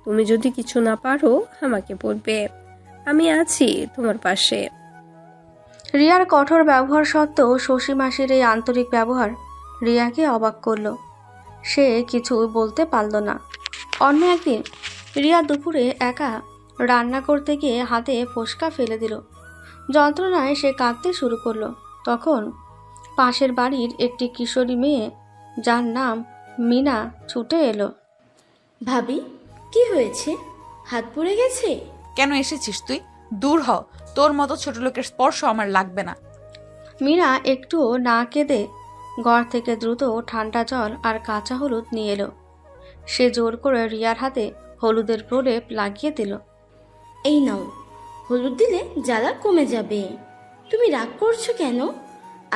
Speaker 7: তুমি যদি কিছু না পারো আমাকে বলবে, আমি আছি তোমার পাশে।
Speaker 3: রিয়ার কঠোর ব্যবহার সত্ত্বেও শশী মাসির এই আন্তরিক ব্যবহার রিয়াকে অবাক করল। সে কিছু বলতে পারল না। অন্য একদিন রিয়া দুপুরে একা রান্না করতে গিয়ে হাতে ফোসকা ফেলে দিল। যন্ত্রণায় সে কাঁদতে শুরু করলো। তখন পাশের বাড়ির একটি কিশোরী মেয়ে, যার নাম মিনা, ছুটে এলো।
Speaker 8: ভাবি, কি হয়েছে? হাত পুড়ে গেছে?
Speaker 2: কেন এসেছিস তুই? দূর হ, তোর মতো ছোট লোকের স্পর্শ আমার লাগবে না।
Speaker 3: মীরা একটুও না কেঁদে ঘর থেকে দ্রুত ঠান্ডা জল আর কাঁচা হলুদ নিয়ে এলো। সে জোর করে রিয়ার হাতে হলুদের প্রলেপ লাগিয়ে দিল।
Speaker 8: এই নাও, হলুদ দিলে জ্বালা কমে যাবে। তুমি রাগ করছো কেন?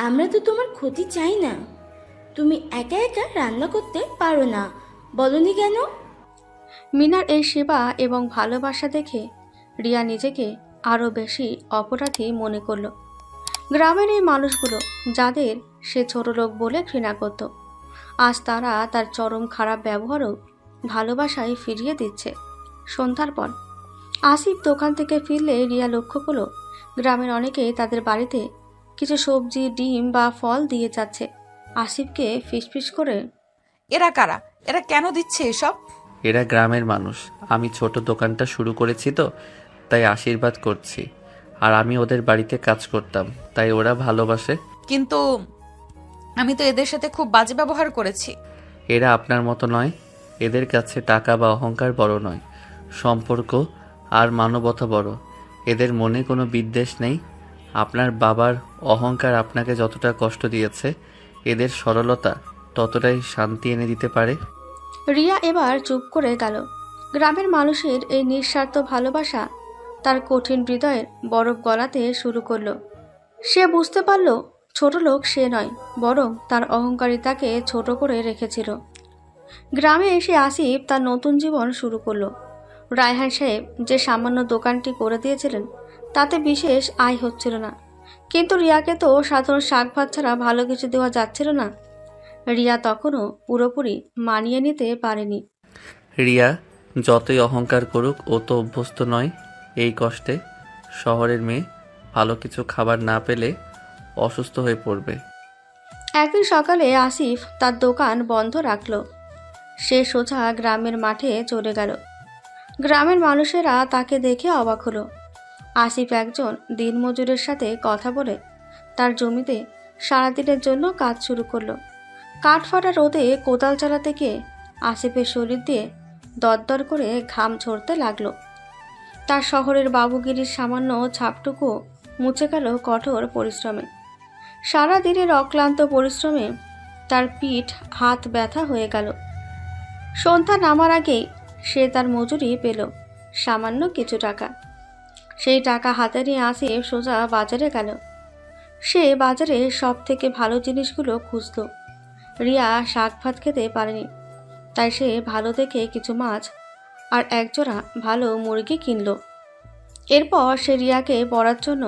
Speaker 8: আমরা তো তোমার ক্ষতি চাই না। তুমি একা একা রান্না করতে পারো না, বলনি কেন?
Speaker 3: মিনার এই সেবা এবং ভালোবাসা দেখে রিয়া নিজেকে আরও বেশি অপরাধী মনে করল। গ্রামের এই মানুষগুলো, যাদের সে ছোট লোক বলে ঘৃণা করত, আজ তারা তার চরম খারাপ ব্যবহারও ভালোবাসায় ফিরিয়ে দিচ্ছে। সন্ধ্যার পর আসিফ দোকান থেকে ফিরলে রিয়া লক্ষ্য করল গ্রামের অনেকেই তাদের বাড়িতে কিছু সবজি, ডিম বা ফল দিয়ে যাচ্ছে। আসিফকে ফিসফিস করে,
Speaker 2: এরা কারা? এরা কেন দিচ্ছে এসব?
Speaker 1: এরা গ্রামের মানুষ। আমি ছোট দোকানটা শুরু করেছি তো, তাই আশীর্বাদ করছি। আর আমি ওদের বাড়িতে কাজ করতাম, তাই ওরা ভালোবাসে।
Speaker 2: কিন্তু আমি তো এদের সাথে খুব বাজে ব্যবহার করেছি।
Speaker 1: এরা আপনার মতো নয়। এদের কাছে টাকা বা অহংকার বড় নয়, সম্পর্ক আর মানবতা বড়। এদের মনে কোনো বিদ্বেষ নেই। আপনার বাবার অহংকার আপনাকে যতটা কষ্ট দিয়েছে, এদের সরলতা ততটাই শান্তি এনে দিতে পারে।
Speaker 3: রিয়া এবার চুপ করে গেল। গ্রামের মানুষের এই নিঃস্বার্থ ভালোবাসা তার কঠিন হৃদয়ের বরফ গলাতে শুরু করলো। সে বুঝতে পারল ছোট লোক সে নয়, বরং তার অহংকারিতাকে ছোট করে রেখেছিল। গ্রামে এসে আসিফ তার নতুন জীবন শুরু করলো। রায়হান সাহেব যে সামান্য দোকানটি করে দিয়েছিলেন, তাতে বিশেষ আয় হচ্ছিল না, কিন্তু রিয়াকে তো সাধারণ শাক ভাত ছাড়া ভালো কিছু দেওয়া যাচ্ছিল না। রিয়া তখনও পুরোপুরি মানিয়ে নিতে পারেনি।
Speaker 1: রিয়া যতই অহংকার করুক, ও তো অভ্যস্ত নয় এই কষ্টে। শহরের মেয়ে ভালো কিছু খাবার না পেলে অসুস্থ হয়ে পড়বে।
Speaker 3: একদিন সকালে আসিফ তার দোকান বন্ধ রাখল। সে সোজা গ্রামের মাঠে চলে গেল। গ্রামের মানুষেরা তাকে দেখে অবাক হলো। আসিফ একজন দিনমজুরের সাথে কথা বলে তার জমিতে সারাদিনের জন্য কাজ শুরু করলো। কাঠফাটা রোদে কোদাল চালাতে গিয়ে আসিফের শরীর দিয়ে দরদর করে ঘাম ঝরতে লাগলো। তার শহরের বাবুগিরির সামান্য ছাপটুকু মুছে গেল কঠোর পরিশ্রমে। সারা দিনের অক্লান্ত পরিশ্রমে তার পিঠ হাত ব্যথা হয়ে গেল। সন্ধ্যা নামার আগেই সে তার মজুরি পেল, সামান্য কিছু টাকা। সেই টাকা হাতে নিয়ে আসিফ সোজা বাজারে গেল। সে বাজারে সব থেকে ভালো জিনিসগুলো খুঁজল। রিয়া শাক ভাত খেতে পারেনি, তাই সে ভালো দেখে কিছু মাছ আর একজোড়া ভালো মুরগি কিনল। এরপর সে রিয়াকে পরার জন্য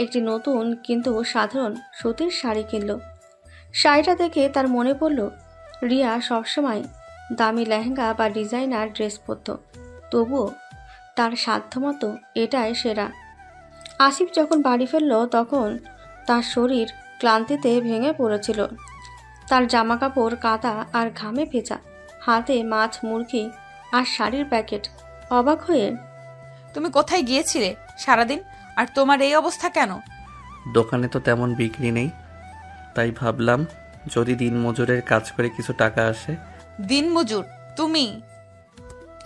Speaker 3: একটি নতুন কিন্তু সাধারণ সুতির শাড়ি কিনল। শাড়িটা দেখে তার মনে পড়ল রিয়া সবসময় দামি লেহেঙ্গা বা ডিজাইনার ড্রেস পরত, তবুও তার সাধ্যমতো এটাই সেরা। আসিফ যখন বাড়ি ফিরল তখন তার শরীর ক্লান্তিতে ভেঙে পড়েছিল। তার জামাকাপড় কাদা আর ঘামে ভেজা, হাতে মাছ, মুরগি আর শাড়ির প্যাকেট। অবাক হয়ে,
Speaker 2: তুমি কোথায় গিয়েছিলে সারাদিন? আর তোমার এই অবস্থা কেন?
Speaker 1: দোকানে তো তেমন বিক্রি নেই, তাই ভাবলাম যদি দিনমজুরের কাজ করে কিছু টাকা আসে।
Speaker 2: দিনমজুর তুমি?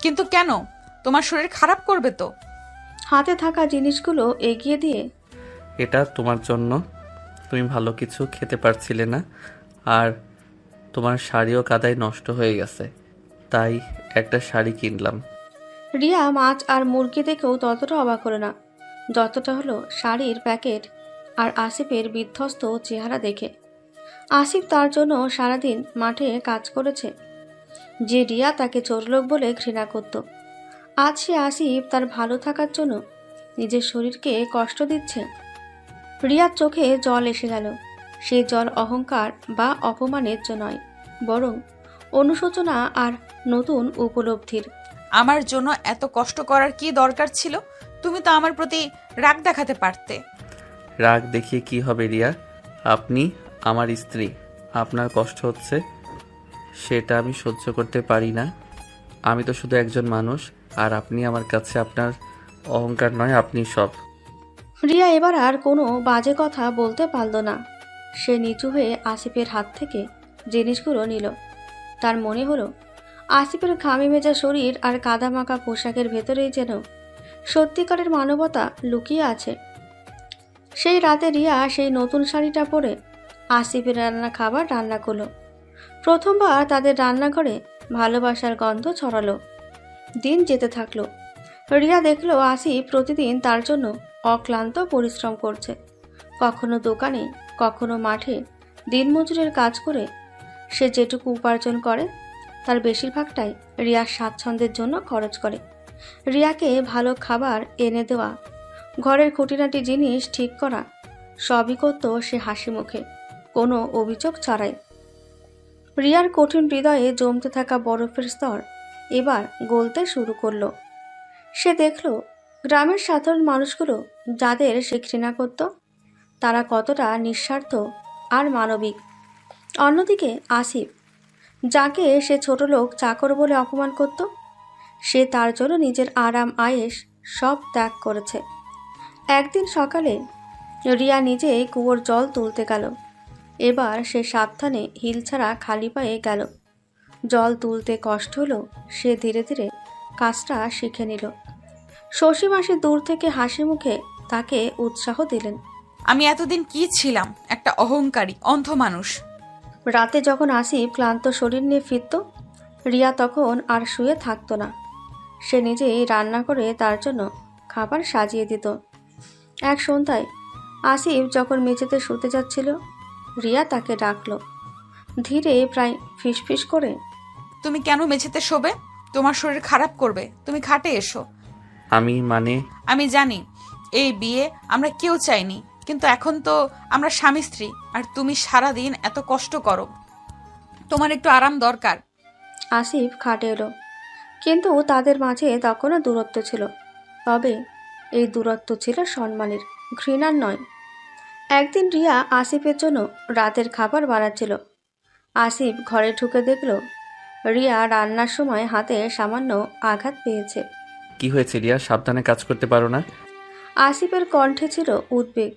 Speaker 2: কিন্তু কেন? তোমার শরীর খারাপ করবে তো।
Speaker 3: হাতে থাকা জিনিসগুলো এগিয়ে দিয়ে
Speaker 1: এটা তোমার জন্য, তুমি ভালো কিছু খেতে পারছিলে না, আর তোমার শাড়িও কাদায় নষ্ট হয়ে গেছে, তাই একটা শাড়ি কিনলাম।
Speaker 3: রিয়া মাছ আর মুরগি দেখেও ততটা অবাক হলো না যতটা হলো শাড়ির প্যাকেট আর আসিফের বিধ্বস্ত চেহারা দেখে। আসিফ তার জন্য সারাদিন মাঠে কাজ করেছে, যে রিয়া তাকে চোরলোক বলে ঘৃণা করত। আজ সে আসিফ তার ভালো থাকার জন্য নিজের শরীরকে কষ্ট দিচ্ছে। রিয়ার চোখে জল এসে গেল। সে জল অহংকার বা অপমানের নয়, বরং অনুশোচনা আর নতুন উপলব্ধির।
Speaker 2: আমার জন্য এত কষ্ট করার কি দরকার ছিল? তুমি তো আমার প্রতি রাগ দেখাতে পারতে।
Speaker 1: রাগ দেখিয়ে কি হবে রিয়া? আপনি আমার স্ত্রী, আপনার কষ্ট হচ্ছে সেটা আমি সহ্য করতে পারি না। আমি তো শুধু একজন মানুষ, আর আপনি আমার কাছে আপনার অহংকার নয়, আপনি সব।
Speaker 3: রিয়া এবার আর কোনো বাজে কথা বলতে পারল না। সে নিচু হয়ে আসিফের হাত থেকে জিনিসগুলো নিল। তার মনে হলো আসিফের ঘামে ভেজা শরীর আর কাদামাখা পোশাকের ভেতরেই যেন সত্যিকারের মানবতা লুকিয়ে আছে। সেই রাতে রিয়া সেই নতুন শাড়িটা পরে আসিফের রান্না খাবার রান্না করলো। প্রথমবার তাদের রান্নাঘরে ভালোবাসার গন্ধ ছড়ালো। দিন যেতে থাকলো। রিয়া দেখলো আসিফ প্রতিদিন তার জন্য অক্লান্ত পরিশ্রম করছে, কখনো দোকানে, কখনো মাঠে দিনমজুরের কাজ করে। সে যেটুকু উপার্জন করে তার বেশিরভাগটাই রিয়ার স্বাচ্ছন্দ্যের জন্য খরচ করে। রিয়াকে ভালো খাবার এনে দেওয়া, ঘরের খুঁটিনাটি জিনিস ঠিক করা, সবই করত সে হাসি মুখে, কোনো অভিযোগ ছাড়াই। রিয়ার কঠিন হৃদয়ে জমতে থাকা বরফের স্তর এবার গলতে শুরু করলো। সে দেখল গ্রামের সাধারণ মানুষগুলো যাদের সে ঘৃণা করত, তারা কতটা নিঃস্বার্থ আর মানবিক। অন্যদিকে আসিফ, যাকে সে ছোটলোক চাকর বলে অপমান করত, সে তার জন্য নিজের আরাম আয়েশ সব ত্যাগ করেছে। একদিন সকালে রিয়া নিজেই কুয়োর জল তুলতে গেল। এবার সে সাবধানে হিল ছাড়া খালি পায়ে গেল। জল তুলতে কষ্ট হলো, সে ধীরে ধীরে কাজটা শিখে নিল। শশী মাসি দূর থেকে হাসি মুখে তাকে উৎসাহ দিলেন।
Speaker 2: আমি এতদিন কি ছিলাম? একটা অহংকারী অন্ধ মানুষ।
Speaker 3: রাতে যখন আসিফ ক্লান্ত শরীর নিয়ে ফিরত, রিয়া তখন আর শুয়ে থাকতো না। সে নিজেই রান্না করে তার জন্য খাবার সাজিয়ে দিত। এক সন্ধ্যায় আসিফ যখন মেঝেতে শুতে যাচ্ছিল, রিয়া তাকে ডাকলো ধীরে, প্রায় ফিসফিস করে।
Speaker 2: তুমি কেন মেঝেতে শোবে? তোমার শরীর খারাপ করবে, তুমি খাটে এসো।
Speaker 1: আমি
Speaker 2: জানি এই বিয়ে আমরা কেউ চাইনি, কিন্তু এখন তো আমরা স্বামী স্ত্রী, আর তুমি সারা দিন এত কষ্ট করো, তোমার একটু আরাম দরকার।
Speaker 3: আসিফ খাটে এলো, কিন্তু তাদের মাঝে তখনও দূরত্ব ছিল। তবে এই দূরত্ব ছিল সম্মানের, ঘৃণার নয়। একদিন রিয়া আসিফের জন্য রাতের খাবার বানাচ্ছিল। আসিফ ঘরে ঢুকে দেখল রিয়া রান্নার সময় হাতে সামান্য আঘাত পেয়েছে।
Speaker 1: কি হয়েছে রিয়া? সাবধানে কাজ করতে পারো না?
Speaker 3: আসিফের কণ্ঠে ছিল উদ্বেগ,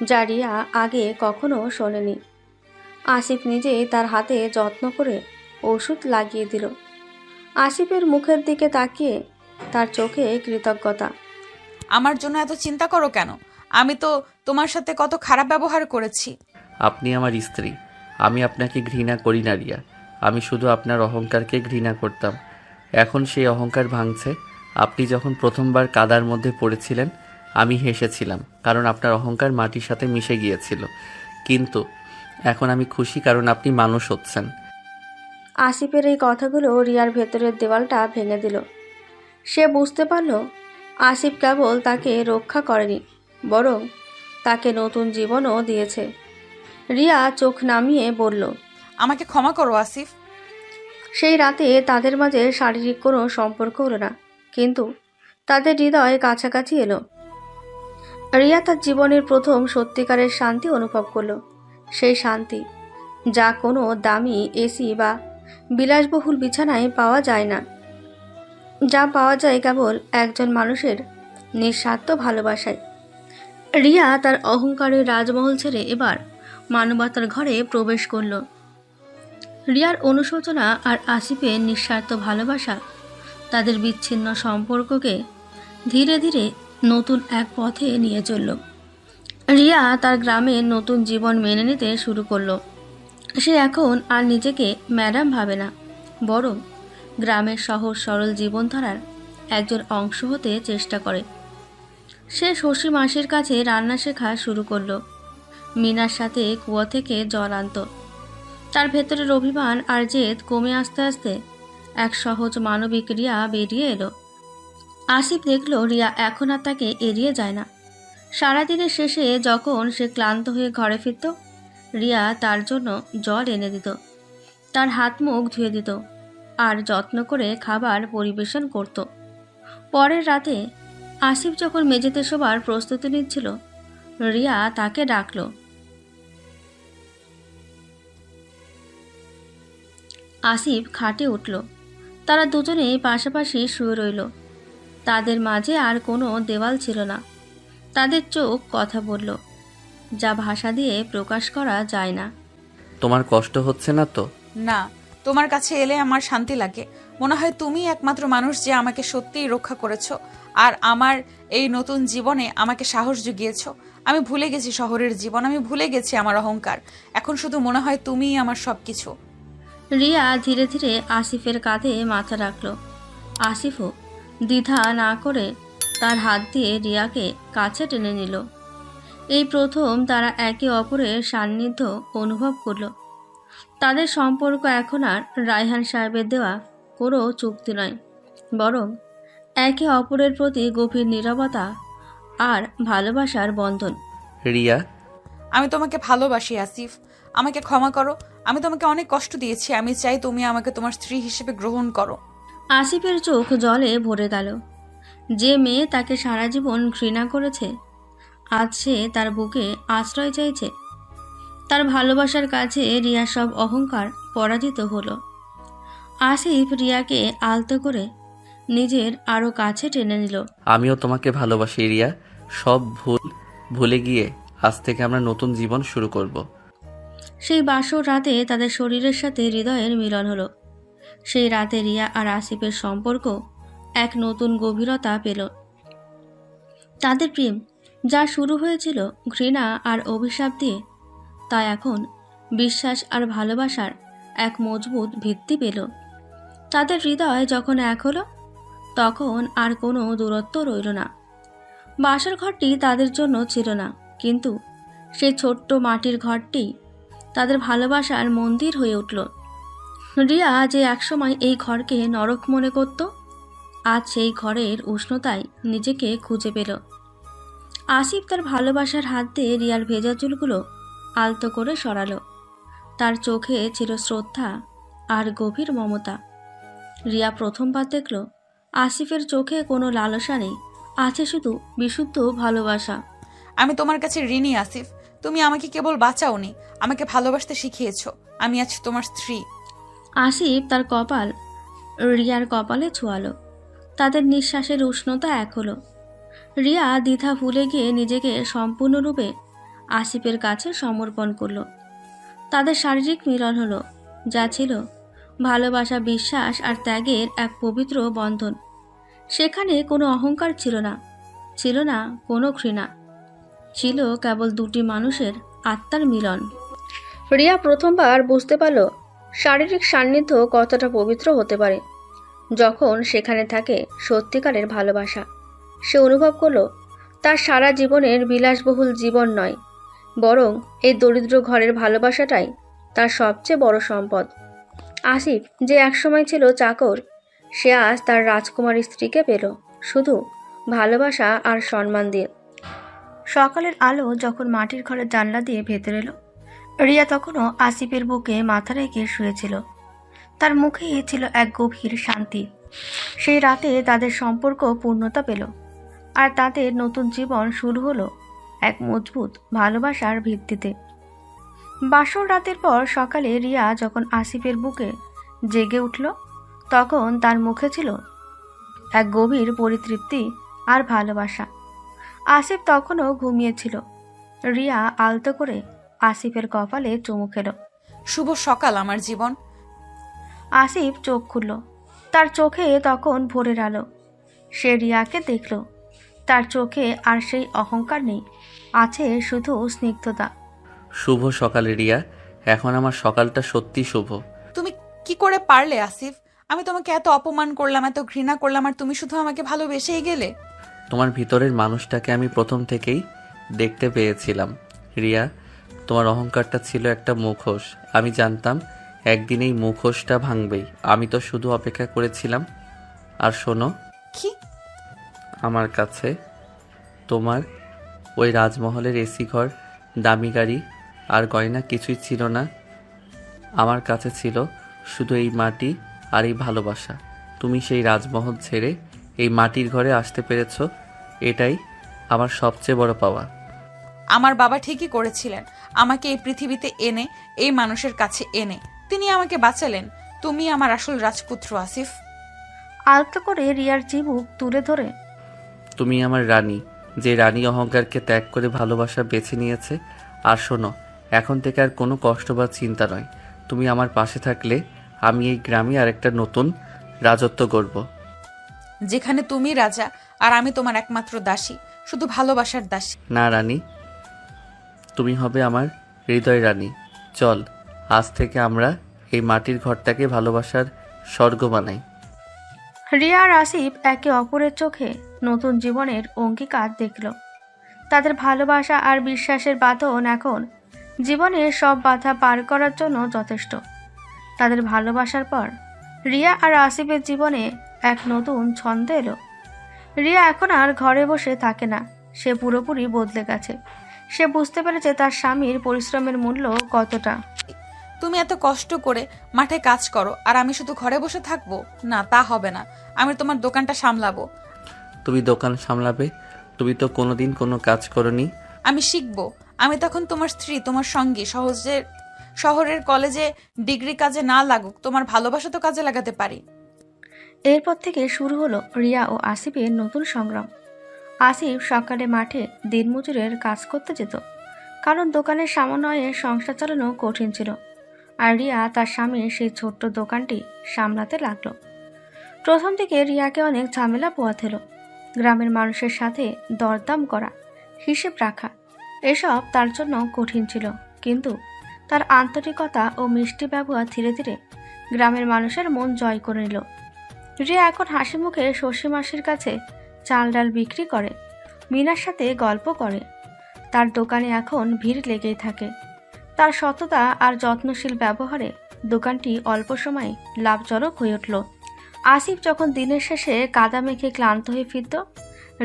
Speaker 3: যা রিয়া আগে কখনো শোনেনি। আসিফ নিজেই তার হাতে যত্ন করে ওষুধ লাগিয়ে দিল। আসিফের মুখের দিকে তাকিয়ে তার চোখে কৃতজ্ঞতা।
Speaker 2: আমার জন্য এত চিন্তা করো কেন? আমি তো তোমার সাথে কত খারাপ ব্যবহার করেছি।
Speaker 1: আপনি আমার স্ত্রী, আমি আপনাকে ঘৃণা করি না রিয়া। আমি শুধু আপনার অহংকারকে ঘৃণা করতাম। এখন সেই অহংকার ভাঙছে। আপনি যখন প্রথমবার কাদার মধ্যে পড়েছিলেন, আমি হেসেছিলাম, কারণ আপনার অহংকার মাটির সাথে মিশে গিয়েছিল। কিন্তু এখন আমি খুশি, কারণ আপনি মানুষ হচ্ছেন।
Speaker 3: আসিফের এই কথাগুলো রিয়ার ভেতরের দেওয়ালটা ভেঙে দিল। সে বুঝতে পারল আসিফ কেবল তাকে রক্ষা করেনি, বরং তাকে নতুন জীবনও দিয়েছে। রিয়া চোখ নামিয়ে বলল,
Speaker 2: আমাকে ক্ষমা করো আসিফ।
Speaker 3: সেই রাতে তাদের মাঝে শারীরিক কোনো সম্পর্ক হলো না, কিন্তু তাদের হৃদয় কাছাকাছি এলো। রিয়া তার জীবনের প্রথম সত্যিকারের শান্তি অনুভব করলো। সেই শান্তি যা কোনো দামি এসি বা বিলাসবহুল বিছানায় পাওয়া যায় না, যা পাওয়া যায় কেবল একজন মানুষের নিঃস্বার্থ ভালোবাসায়। রিয়া তার অহংকারের রাজমহল ছেড়ে এবার মানবতার ঘরে প্রবেশ করল। রিয়ার অনুশোচনা আর আসিফের নিঃস্বার্থ ভালোবাসা তাদের বিচ্ছিন্ন সম্পর্ককে ধীরে ধীরে নতুন এক পথে নিয়ে চলল। রিয়া তার গ্রামের নতুন জীবন মেনে নিতে শুরু করলো। সে এখন আর নিজেকে ম্যাডাম ভাবে না, বরং গ্রামের সহজ সরল জীবনধারার একজন অংশ হতে চেষ্টা করে। সে শশী মাসির কাছে রান্না শেখা শুরু করলো। মিনার সাথে কুয়া থেকে জল আনত। তার ভেতরের অভিমান আর জেদ কমে আস্তে আস্তে এক সহজ মানবিক রিয়া বেরিয়ে এলো। আসিফ দেখল রিয়া এখন আর তাকে এড়িয়ে যায় না। সারাদিনের শেষে যখন সে ক্লান্ত হয়ে ঘরে ফিরত, রিয়া তার জন্য জল এনে দিত, তার হাত মুখ ধুয়ে দিত আর যত্ন করে খাবার পরিবেশন করত। পরের রাতে আসিফ যখন মেঝেতে শোবার প্রস্তুতি নিচ্ছিল, রিয়া তাকে ডাকল। আসিফ খাটে উঠল। তারা দুজনে পাশাপাশি শুয়ে রইল। তাদের মাঝে আর কোনো দেওয়াল ছিল না। তাদের চোখ কথা বলল, যা ভাষা দিয়ে প্রকাশ করা যায় না।
Speaker 1: তোমার কষ্ট হচ্ছে না তো?
Speaker 2: না, তোমার কাছে এলে আমার শান্তি লাগে। মনে হয় তুমি একমাত্র মানুষ যে আমাকে সত্যিই রক্ষা করেছো আর আমার এই নতুন জীবনে আমাকে সাহস জুগিয়েছো। আমি ভুলে গেছি শহরের জীবন, আমি ভুলে গেছি আমার অহংকার। এখন শুধু মনে হয় তুমিই আমার সবকিছু।
Speaker 3: রিয়া ধীরে ধীরে আসিফের কাঁধে মাথা রাখল। আসিফও দ্বিধা না করে তার হাত দিয়ে রিয়াকে কাছে টেনে নিল। এই প্রথম তারা একে অপরের সান্নিধ্য অনুভব করল। তাদের সম্পর্ক এখন আর রায়হান সাহেবের দেওয়া কোনো চুক্তি নয়, বরং একে অপরের প্রতি গভীর নীরবতা আর ভালোবাসার বন্ধন।
Speaker 1: রিয়া,
Speaker 2: আমি তোমাকে ভালোবাসি আসিফ, আমাকে ক্ষমা করো। আমি তোমাকে অনেক কষ্ট দিয়েছি। আমি চাই তুমি আমাকে তোমার স্ত্রী হিসেবে গ্রহণ করো।
Speaker 3: আসিফের চোখ জলে ভরে গেল। যে মেয়ে তাকে সারা জীবন ঘৃণা করেছে, আজ সে তার বুকে আশ্রয় চাইছে। তার ভালোবাসার কাছে রিয়ার সব অহংকার পরাজিত হলো। আসিফ রিয়াকে আলতো করে নিজের আরো কাছে টেনে নিল।
Speaker 1: আমিও তোমাকে ভালোবাসি রিয়া। সব ভুলে গিয়ে আজ থেকে আমরা নতুন জীবন শুরু করব।
Speaker 3: সেই বাসর রাতে তাদের শরীরের সাথে হৃদয়ের মিলন হলো। সেই রাতে রিয়া আর আসিফের সম্পর্ক এক নতুন গভীরতা পেল। তাদের প্রেম যা শুরু হয়েছিল ঘৃণা আর অভিশাপ দিয়ে, তা এখন বিশ্বাস আর ভালোবাসার এক মজবুত ভিত্তি পেল। তাদের হৃদয় যখন এক হলো, তখন আর কোনো দূরত্ব রইল না। বাসর ঘরটি তাদের জন্য ছিল না, কিন্তু সেই ছোট্ট মাটির ঘরটি তাদের ভালোবাসার মন্দির হয়ে উঠল। রিয়া যে একসময় এই ঘরকে নরক মনে করত, আজ সেই ঘরের উষ্ণতায় নিজেকে খুঁজে পেল। আসিফ তার ভালোবাসার হাত দিয়ে রিয়ার ভেজা চুলগুলো আলতো করে সরালো। তার চোখে ছিল শ্রদ্ধা আর গভীর মমতা। রিয়া প্রথমবার দেখল আসিফের চোখে কোনো লালসা নেই, আছে শুধু বিশুদ্ধ ভালোবাসা।
Speaker 2: আমি তোমার কাছে ঋণী আসিফ। তুমি আমাকে কেবল বাঁচাওনি, আমাকে ভালোবাসতে শিখিয়েছো। আমি আজ তোমার স্ত্রী।
Speaker 3: আসিফ তার কপাল রিয়ার কপালে ছোঁয়ালো। তাদের নিঃশ্বাসের উষ্ণতা এক হলো। রিয়া দ্বিধা ভুলে গিয়ে নিজেকে সম্পূর্ণরূপে আসিফের কাছে সমর্পণ করল। তাদের শারীরিক মিলন হলো, যা ছিল ভালোবাসা, বিশ্বাস আর ত্যাগের এক পবিত্র বন্ধন। সেখানে কোনো অহংকার ছিল না, ছিল না কোনো ঘৃণা, ছিল কেবল দুটি মানুষের আত্মার মিলন। রিয়া প্রথমবার বুঝতে পারল শারীরিক সান্নিধ্য কতটা পবিত্র হতে পারে যখন সেখানে থাকে সত্যিকারের ভালোবাসা। সে অনুভব করল তার সারা জীবনের বিলাসবহুল জীবন নয়, বরং এই দরিদ্র ঘরের ভালোবাসাটাই তার সবচেয়ে বড় সম্পদ। আসিফ যে একসময় ছিল চাকর, সে আজ তার রাজকুমারী স্ত্রীকে পেল শুধু ভালোবাসা আর সম্মান দিয়ে। সকালের আলো যখন মাটির ঘরের জানলা দিয়ে ভেতরে এলো, রিয়া তখনও আসিফের বুকে মাথা রেখে শুয়েছিল। তার মুখে ছিল এক গভীর শান্তি। সেই রাতে তাদের সম্পর্ক পূর্ণতা পেল, আর তাদের নতুন জীবন শুরু হলো এক মজবুত ভালোবাসার ভিত্তিতে। বাসর রাতের পর সকালে রিয়া যখন আসিফের বুকে জেগে উঠল, তখন তার মুখে ছিল এক গভীর পরিতৃপ্তি আর ভালোবাসা। আসিফ তখনও ঘুমিয়েছিল। রিয়া আলতো করে আসিফের কপালে চুমু খেল।
Speaker 2: শুভ সকাল আমার জীবন।
Speaker 3: আসিফ চোখ খুলল। তার চোখে তখন ভোরের আলো। সে রিয়াকে দেখল। তার চোখে আর সেই অহংকার নেই, আছে শুধু স্নিগ্ধতা।
Speaker 1: শুভ সকালে রিয়া, এখন আমার সকালটা সত্যি শুভ।
Speaker 2: তুমি কি করে পারলে আসিফ? আমি তোমাকে এত অপমান করলাম, এত ঘৃণা করলাম, আর তুমি শুধু আমাকে ভালোবেসেই গেলে।
Speaker 1: তোমার ভিতরের মানুষটাকে আমি প্রথম থেকেই দেখতে পেয়েছিলাম রিয়া। তোমার অহংকারটা ছিল একটা মুখোশ। আমি জানতাম একদিন এই মুখোশটা ভাঙবেই। আমি তো শুধু অপেক্ষা করেছিলাম। আর শোনো,
Speaker 2: কি?
Speaker 1: আমার কাছে তোমার ওই রাজমহলের এসি ঘর, দামি গাড়ি আর গয়না কিছুই ছিল না। আমার কাছে ছিল শুধু এই মাটি আর এই ভালোবাসা। তুমি সেই রাজমহল ছেড়ে এই মাটির ঘরে আসতে পেরেছো, এটাই আমার সবচেয়ে বড় পাওয়া।
Speaker 2: আমার বাবা ঠিকই করেছিলেন আমাকে এই পৃথিবীতে এনে, এই মানুষের কাছে এনে তিনি আমাকে বাঁচালেন। তুমি আমার আসল রাজপুত্র আসিফ।
Speaker 3: আলতো করে রিয়ার চিবুক তুলে ধরে,
Speaker 1: তুমি আমার রানী, যে রানী অহংকারকে ত্যাগ করে ভালোবাসা বেছে নিয়েছে। আর শোনো, এখন থেকে আর কোনো কষ্ট বা চিন্তা নয়। তুমি আমার পাশে থাকলে আমি এই গ্রামে আরেকটা নতুন রাজত্ব গড়ব।
Speaker 2: যেখানে তুমি রাজা আর আমি তোমার একমাত্র দাসী, শুধু ভালোবাসার দাসী।
Speaker 1: না রানী, তুমি হবে আমার হৃদয় রানী। চল, আজ থেকে আমরা এই মাটির ঘরটাকে ভালোবাসার স্বর্গ বানাই।
Speaker 3: রিয়া আর আসিফ একে অপরের চোখে নতুন জীবনের অঙ্গীকার দেখল। তাদের ভালোবাসা আর বিশ্বাসের বাঁধন এখন জীবনের সব বাধা পার করার জন্য যথেষ্ট। তাদের ভালোবাসার পর রিয়া আর আসিফের জীবনে এক নতুন ছন্দ এলো। রিয়া এখন আর ঘরে বসে থাকে না, সে পুরোপুরি বদলে গেছে। সে বুঝতে পেরেছে তার স্বামীর পরিশ্রমের মূল্য কতটা।
Speaker 2: তুমি এত কষ্ট করে মাঠে কাজ করো আর আমি শুধু ঘরে বসে থাকবো? না, তা হবে না। আমি তোমার দোকানটা সামলাবো।
Speaker 1: তুমি দোকান সামলাবে? তুমি তো কোনোদিন কোনো কাজ করনি।
Speaker 2: আমি শিখবো। আমি তখন তোমার স্ত্রী, তোমার সঙ্গী। শহরের কলেজে ডিগ্রি কাজে না লাগুক, তোমার ভালোবাসা তো কাজে লাগাতে পারি।
Speaker 3: এরপর থেকে শুরু হলো রিয়া ও আসিফের নতুন সংগ্রাম। আসিফ সকালে মাঠে দিনমজুরের কাজ করতে যেত, কারণ দোকানের সামান্য আয়ে সংসার চালানো কঠিন ছিল। আর রিয়া তার স্বামীর সেই ছোট্ট দোকানটি সামলাতে লাগলো। প্রথম দিকে রিয়াকে অনেক ঝামেলা পোহাতে হলো। গ্রামের মানুষের সাথে দরদাম করা, হিসেব রাখা, এসব তার জন্য কঠিন ছিল। কিন্তু তার আন্তরিকতা ও মিষ্টি ব্যবহার ধীরে ধীরে গ্রামের মানুষের মন জয় করে নিল। রিয়া এখন হাসি মুখে শশী মাসির কাছে চাল ডাল বিক্রি করে, মিনার সাথে গল্প করে। তার দোকানে এখন ভিড় লেগেই থাকে। তার সততা আর যত্নশীল ব্যবহারে দোকানটি অল্প সময়ে লাভজনক হয়ে উঠল। আসিফ যখন দিনের শেষে কাদা মেখে ক্লান্ত হয়ে ফিরত,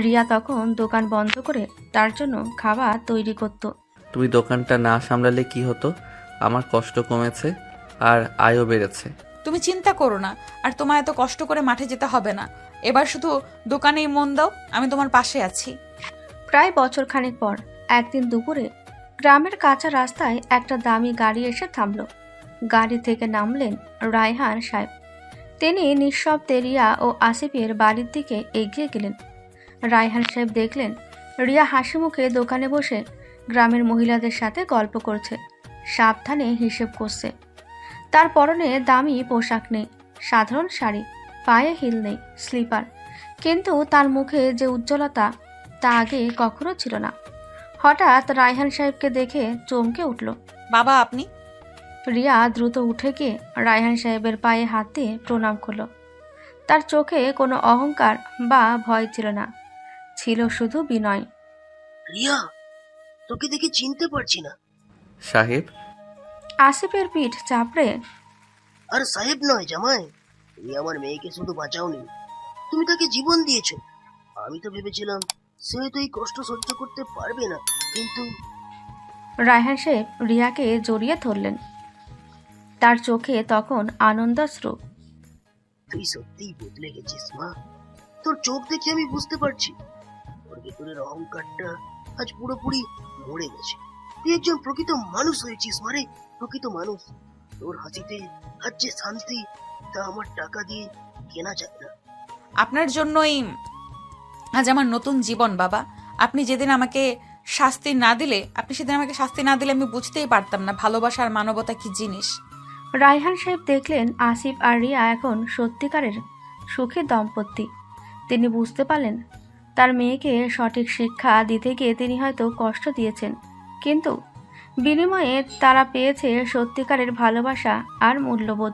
Speaker 3: রিয়া তখন দোকান বন্ধ করে তার জন্য খাবার তৈরি করত।
Speaker 1: তুমি দোকানটা না সামলালে কি হতো? আমার কষ্ট কমেছে আর আয়ও বেড়েছে।
Speaker 2: তুমি চিন্তা করো না, আর তোমার এত কষ্ট করে মাঠে যেতে হবে না। এবার শুধু দোকানেই মন দাও, আমি তোমার পাশে আছি।
Speaker 3: প্রায় বছর খানেক পর একদিন দুপুরে গ্রামের কাঁচা রাস্তায় একটা দামি গাড়ি এসে থামল। গাড়ি থেকে নামলেন রায়হান সাহেব। তিনি নিঃশব্দে রিয়া ও আসিফের বাড়ির দিকে এগিয়ে গেলেন। রায়হান সাহেব দেখলেন রিয়া হাসি মুখে দোকানে বসে গ্রামের মহিলাদের সাথে গল্প করছে, সাবধানে হিসেব করছে। তার পরনে দামি পোশাক নেই, সাধারণ শাড়ি, পায়ে হিল নেই, স্লিপার। কিন্তু তার মুখে যে উজ্জ্বলতা, তা আগে কখনো ছিল না। হঠাৎ রায়হান সাহেবকে দেখে চমকে উঠল।
Speaker 2: বাবা, আপনি?
Speaker 3: রিয়া দ্রুত উঠে গিয়ে রায়হান সাহেবের পায়ে হাত দিয়ে প্রণাম করল। তার চোখে কোনো অহংকার বা ভয় ছিল না, ছিল শুধু বিনয়।
Speaker 5: রিয়া, তোকে দেখে চিনতে পারছি না।
Speaker 1: সাহেব?
Speaker 3: আসিফের পিঠ চাপড়ে,
Speaker 5: আর সাহেব নয় জামাই, তুমি আমার মেয়েকে শুধু বাঁচাওনি, তুমি তাকে জীবন দিয়েছো। আমি তো ভেবেছিলাম সে হয়তো এই কষ্ট সহ্য করতে পারবে না, কিন্তু
Speaker 3: রায়হান সাহেব রিয়াকে জড়িয়ে ধরলেন। তার চোখে তখন আনন্দাশ্রু।
Speaker 5: তুই সত্যিই বদলে গেছিস মা। তোর চোখ দেখে আমি বুঝতে পারছি তোর ভেতরের অহংকারটা আজ পুরোপুরি মরে গেছে। তুই একজন প্রকৃত মানুষ হয়েছিস মারে, প্রকৃত মানুষ। তোর হাসিতে আজ যে শান্তি, তা আমার টাকা দিয়ে কেনা যায় না।
Speaker 2: আপনার জন্যই আজ আমার নতুন জীবন বাবা। আপনি যেদিন আমাকে শাস্তি না দিলে আমি বুঝতেই পারতাম না ভালোবাসা আর মানবতা কি জিনিস।
Speaker 3: রায়হান সাহেব দেখলেন আসিফ আর রিয়া এখন সত্যিকারের সুখী দম্পতি। তিনি বুঝতে পারলেন তার মেয়েকে সঠিক শিক্ষা দিতে গিয়ে তিনি হয়তো কষ্ট দিয়েছেন, কিন্তু বিনিময়ে তারা পেয়েছে সত্যিকারের ভালোবাসা আর মূল্যবোধ।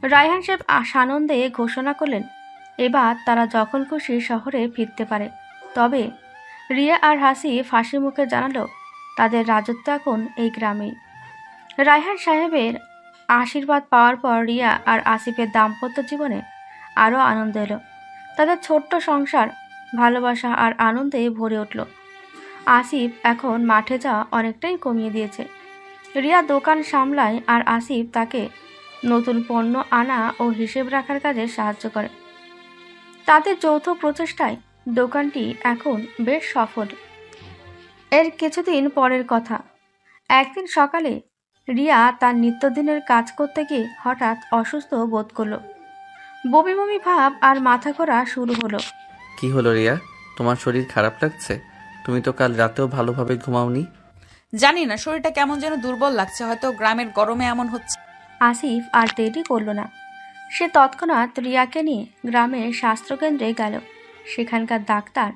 Speaker 3: রায়হান সাহেব সানন্দে ঘোষণা করলেন এবার তারা যখন খুশি শহরে ফিরতে পারে। তবে রিয়া আর হাসিফ হাসি মুখে জানালো তাদের রাজত্ব এখন এই গ্রামেই। রায়হান সাহেবের আশীর্বাদ পাওয়ার পর রিয়া আর আসিফের দাম্পত্য জীবনে আরও আনন্দ এলো। তাদের ছোট্ট সংসার ভালোবাসা আর আনন্দে ভরে উঠল। আসিফ এখন মাঠে যাওয়া অনেকটাই কমিয়ে দিয়েছে। রিয়া দোকান সামলায় আর আসিফ তাকে নতুন পণ্য আনা ও হিসেব রাখার কাজে সাহায্য করে। তাদের যৌথ প্রচেষ্টায় দোকানটি এখন বেশ সফল। এর কিছুদিন পরের কথা, একদিন সকালে রিয়া তার নিত্যদিনের কাজ করতে গিয়ে হঠাৎ অসুস্থ বোধ করলো। বমি বমি ভাব আর মাথা ঘোরা শুরু হলো।
Speaker 1: কি হলো রিয়া, তোমার শরীর খারাপ লাগছে? তুমি তো কাল রাতেও ভালোভাবে ঘুমাওনি।
Speaker 2: জানি না, শরীরটা কেমন যেন দুর্বল লাগছে, হয়তো গ্রামের গরমে এমন হচ্ছে।
Speaker 3: আসিফ আর দেরি করল না। সে তৎক্ষণাৎ রিয়াকে নিয়ে গ্রামের স্বাস্থ্যকেন্দ্রে গেল। সেখানকার ডাক্তার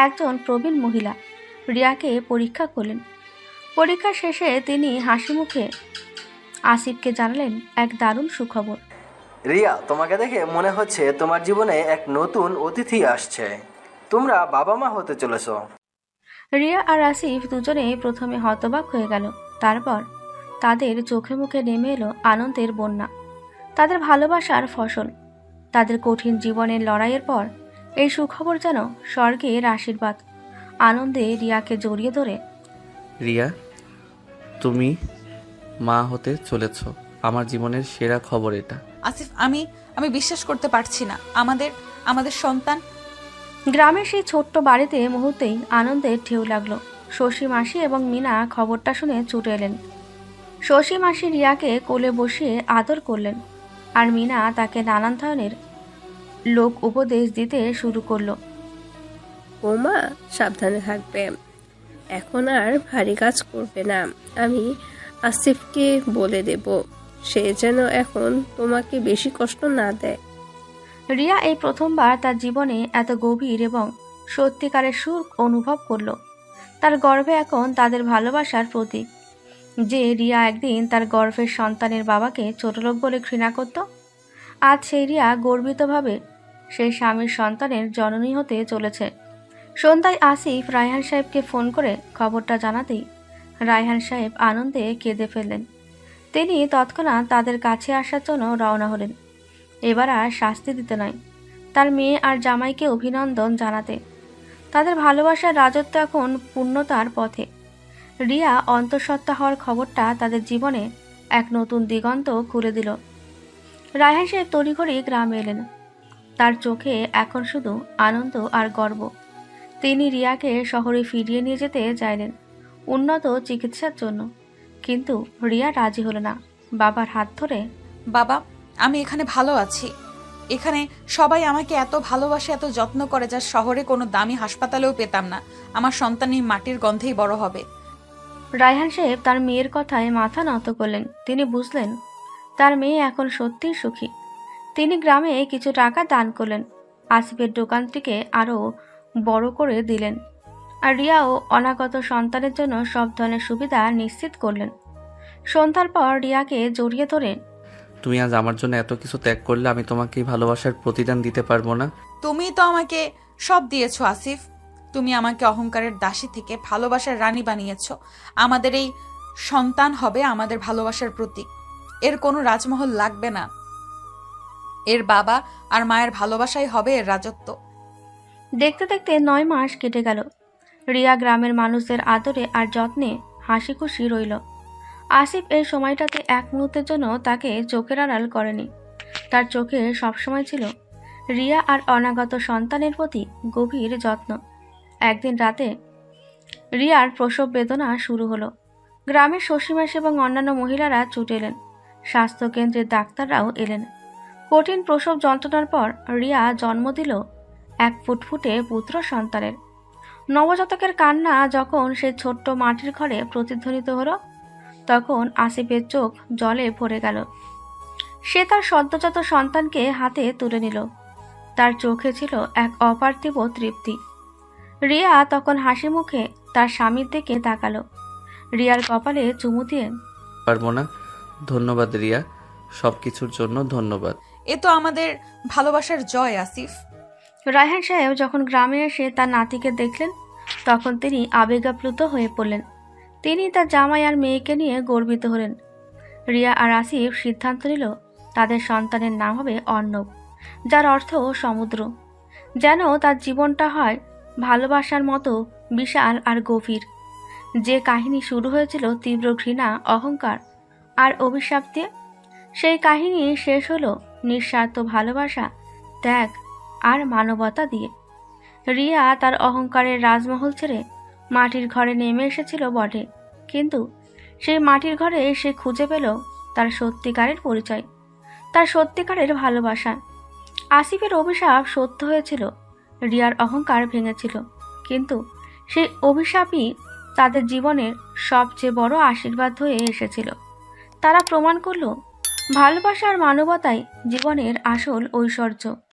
Speaker 3: একজন প্রবীণ মহিলা রিয়াকে পরীক্ষা করলেন। পরীক্ষা শেষে তিনি হাসি মুখে আসিফকে জানালেন এক দারুণ সুখবর।
Speaker 9: রিয়া, তোমাকে দেখে মনে হচ্ছে তোমার জীবনে এক নতুন অতিথি আসছে। তোমরা বাবা মা হতে চলেছ।
Speaker 3: রিয়া আর আসিফ দুজনে প্রথমে হতবাক হয়ে গেল, তারপর তাদের চোখে মুখে নেমে এলো আনন্দের বন্যা। তাদের ভালোবাসার ফসল, তাদের কঠিন জীবনের লড়াইয়ের পর এই সুখবর যেন স্বর্গের আশীর্বাদ। আনন্দে রিয়াকে জড়িয়ে ধরে,
Speaker 1: রিয়া, তুমি মা হতে চলেছ। আমার জীবনের সেরা খবর এটা।
Speaker 2: আসিফ, আমি বিশ্বাস করতে পারছি না, আমাদের সন্তান।
Speaker 3: গ্রামের সেই ছোট্ট বাড়িতে মুহূর্তেই আনন্দের ঢেউ লাগলো। শশী মাসি এবং মিনা খবরটা শুনে ছুটে এলেন। শশী মাসি রিয়াকে কোলে বসিয়ে আদর করলেন, আর মিনা তাকে নানান ধরনের লোক উপদেশ দিতে শুরু করলো।
Speaker 7: বৌমা, সাবধানে থাকবে, এখন আর ভারী কাজ করবে না। আমি আসিফকে বলে দেব সে যেন এখন তোমাকে বেশি কষ্ট না দেয়।
Speaker 3: রিয়া এই প্রথমবার তার জীবনে এত গভীর এবং সত্যিকারের সুখ অনুভব করলো। তার গর্ভে এখন তাদের ভালোবাসার প্রতীক। যে রিয়া একদিন তার গর্ভের সন্তানের বাবাকে ছোটলোক বলে ঘৃণা করত, আজ সেই রিয়া গর্বিতভাবে সেই স্বামীর সন্তানের জননী হতে চলেছে। সন্ধ্যায় আসিফ রায়হান সাহেবকে ফোন করে খবরটা জানাতেই রায়হান সাহেব আনন্দে কেঁদে ফেললেন। তিনি তৎক্ষণাৎ তাদের কাছে আসার জন্য রওনা হলেন। এবার আর শাস্তি দিতে নয়, তার মেয়ে আর জামাইকে অভিনন্দন জানাতে। তাদের ভালোবাসার রাজত্ব এখন পূর্ণতার পথে। রিয়া অন্তঃসত্ত্বা হওয়ার খবরটা তাদের জীবনে এক নতুন দিগন্ত খুলে দিল। রায়হান সাহেব তড়িঘড়ি গ্রামে এলেন। তার চোখে এখন শুধু আনন্দ আর গর্ব। তিনি রিয়াকে শহরে ফিরিয়ে নিয়ে যেতে চাইলেন উন্নত চিকিৎসার জন্য, কিন্তু রিয়া রাজি হলো না। বাবার হাত ধরে,
Speaker 2: বাবা, আমি এখানে ভালো আছি। এখানে সবাই আমাকে এত ভালোবাসে, এত যত্ন করে, যা শহরে কোনো দামি হাসপাতালেও পেতাম না। আমার সন্তান এই মাটির গন্ধেই বড় হবে।
Speaker 3: রায়হান সাহেব তার মেয়ের কথায় মাথা নত করলেন। তিনি বুঝলেন তার মেয়ে এখন সত্যিই সুখী। তিনি গ্রামে কিছু টাকা দান করলেন, আসিফের দোকানটিকে আরও বড় করে দিলেন, আর রিয়াও অনাগত সন্তানের জন্য সব ধরনের সুবিধা নিশ্চিত করলেন। সন্ধ্যার পর রিয়াকে জড়িয়ে ধরে,
Speaker 1: তুমি আজ আমার জন্য এত কিছু ত্যাগ করলে আমি তোমাকে এই ভালোবাসার প্রতিদান দিতে পারবো না।
Speaker 2: তুমি তো আমাকে সব দিয়েছো আসিফ। তুমি আমাকে অহংকারের দাসী থেকে ভালোবাসার রানী বানিয়েছো। আমাদের এই সন্তান হবে আমাদের ভালোবাসার প্রতীক। এর কোনো রাজমহল লাগবে না, এর বাবা আর মায়ের ভালোবাসাই হবে এর রাজত্ব।
Speaker 3: দেখতে দেখতে 9 মাস কেটে গেল। রিয়া গ্রামের মানুষদের আদরে আর যত্নে হাসি খুশি রইল। আসিফ এই সময়টাতে এক মুহূর্তের জন্য তাকে চোখের আড়াল করেনি। তার চোখে সবসময় ছিল রিয়া আর অনাগত সন্তানের প্রতি গভীর যত্ন। একদিন রাতে রিয়ার প্রসব বেদনা শুরু হলো। গ্রামের শশীমাসী এবং অন্যান্য মহিলারা ছুটে এলেন। স্বাস্থ্যকেন্দ্রের ডাক্তাররাও এলেন। কঠিন প্রসব যন্ত্রণার পর রিয়া জন্ম দিল এক ফুটফুটে পুত্র সন্তানের। নবজাতকের কান্না যখন সে ছোট্ট মাটির ঘরে প্রতিধ্বনিত হলো, তখন আসিফের চোখ জলে ভরে গেল। সে তার সদ্যজাত সন্তানকে হাতে তুলে নিল। তার চোখে ছিল এক অপার্থিব তৃপ্তি। রিয়া তখন হাসি মুখে তার স্বামীর দিকে তাকালো। রিয়ার কপালে চুমু দিয়ে
Speaker 1: পারবো না। ধন্যবাদ রিয়া, সব কিছুর জন্য ধন্যবাদ।
Speaker 2: এ তো আমাদের ভালোবাসার জয় আসিফ।
Speaker 3: রায়হান সাহেব যখন গ্রামে এসে তার নাতিকে দেখলেন, তখন তিনি আবেগাপ্লুত হয়ে পড়লেন। তিনি তার জামাই আর মেয়েকে নিয়ে গর্বিত হলেন। রিয়া আর আসিফ সিদ্ধান্ত নিল তাদের সন্তানের নাম হবে অর্ণব, যার অর্থ সমুদ্র। যেন তার জীবনটা হয় ভালোবাসার মতো বিশাল আর গভীর। যে কাহিনী শুরু হয়েছিল তীব্র ঘৃণা, অহংকার আর অভিশাপ দিয়ে, সেই কাহিনী শেষ হলো নিঃস্বার্থ ভালোবাসা, ত্যাগ আর মানবতা দিয়ে। রিয়া তার অহংকারের রাজমহল ছেড়ে মাটির ঘরে নেমে এসেছিল বটে, কিন্তু সেই মাটির ঘরে সে খুঁজে পেল তার সত্যিকারের পরিচয়, তার সত্যিকারের ভালোবাসা। আসিফের অভিশাপ সত্য হয়েছিল, রিয়ার অহংকার ভেঙেছিল, কিন্তু সেই অভিশাপই তাদের জীবনের সবচেয়ে বড় আশীর্বাদ হয়ে এসেছিল। তারা প্রমাণ করল ভালোবাসা আর মানবতাই জীবনের আসল ঐশ্বর্য।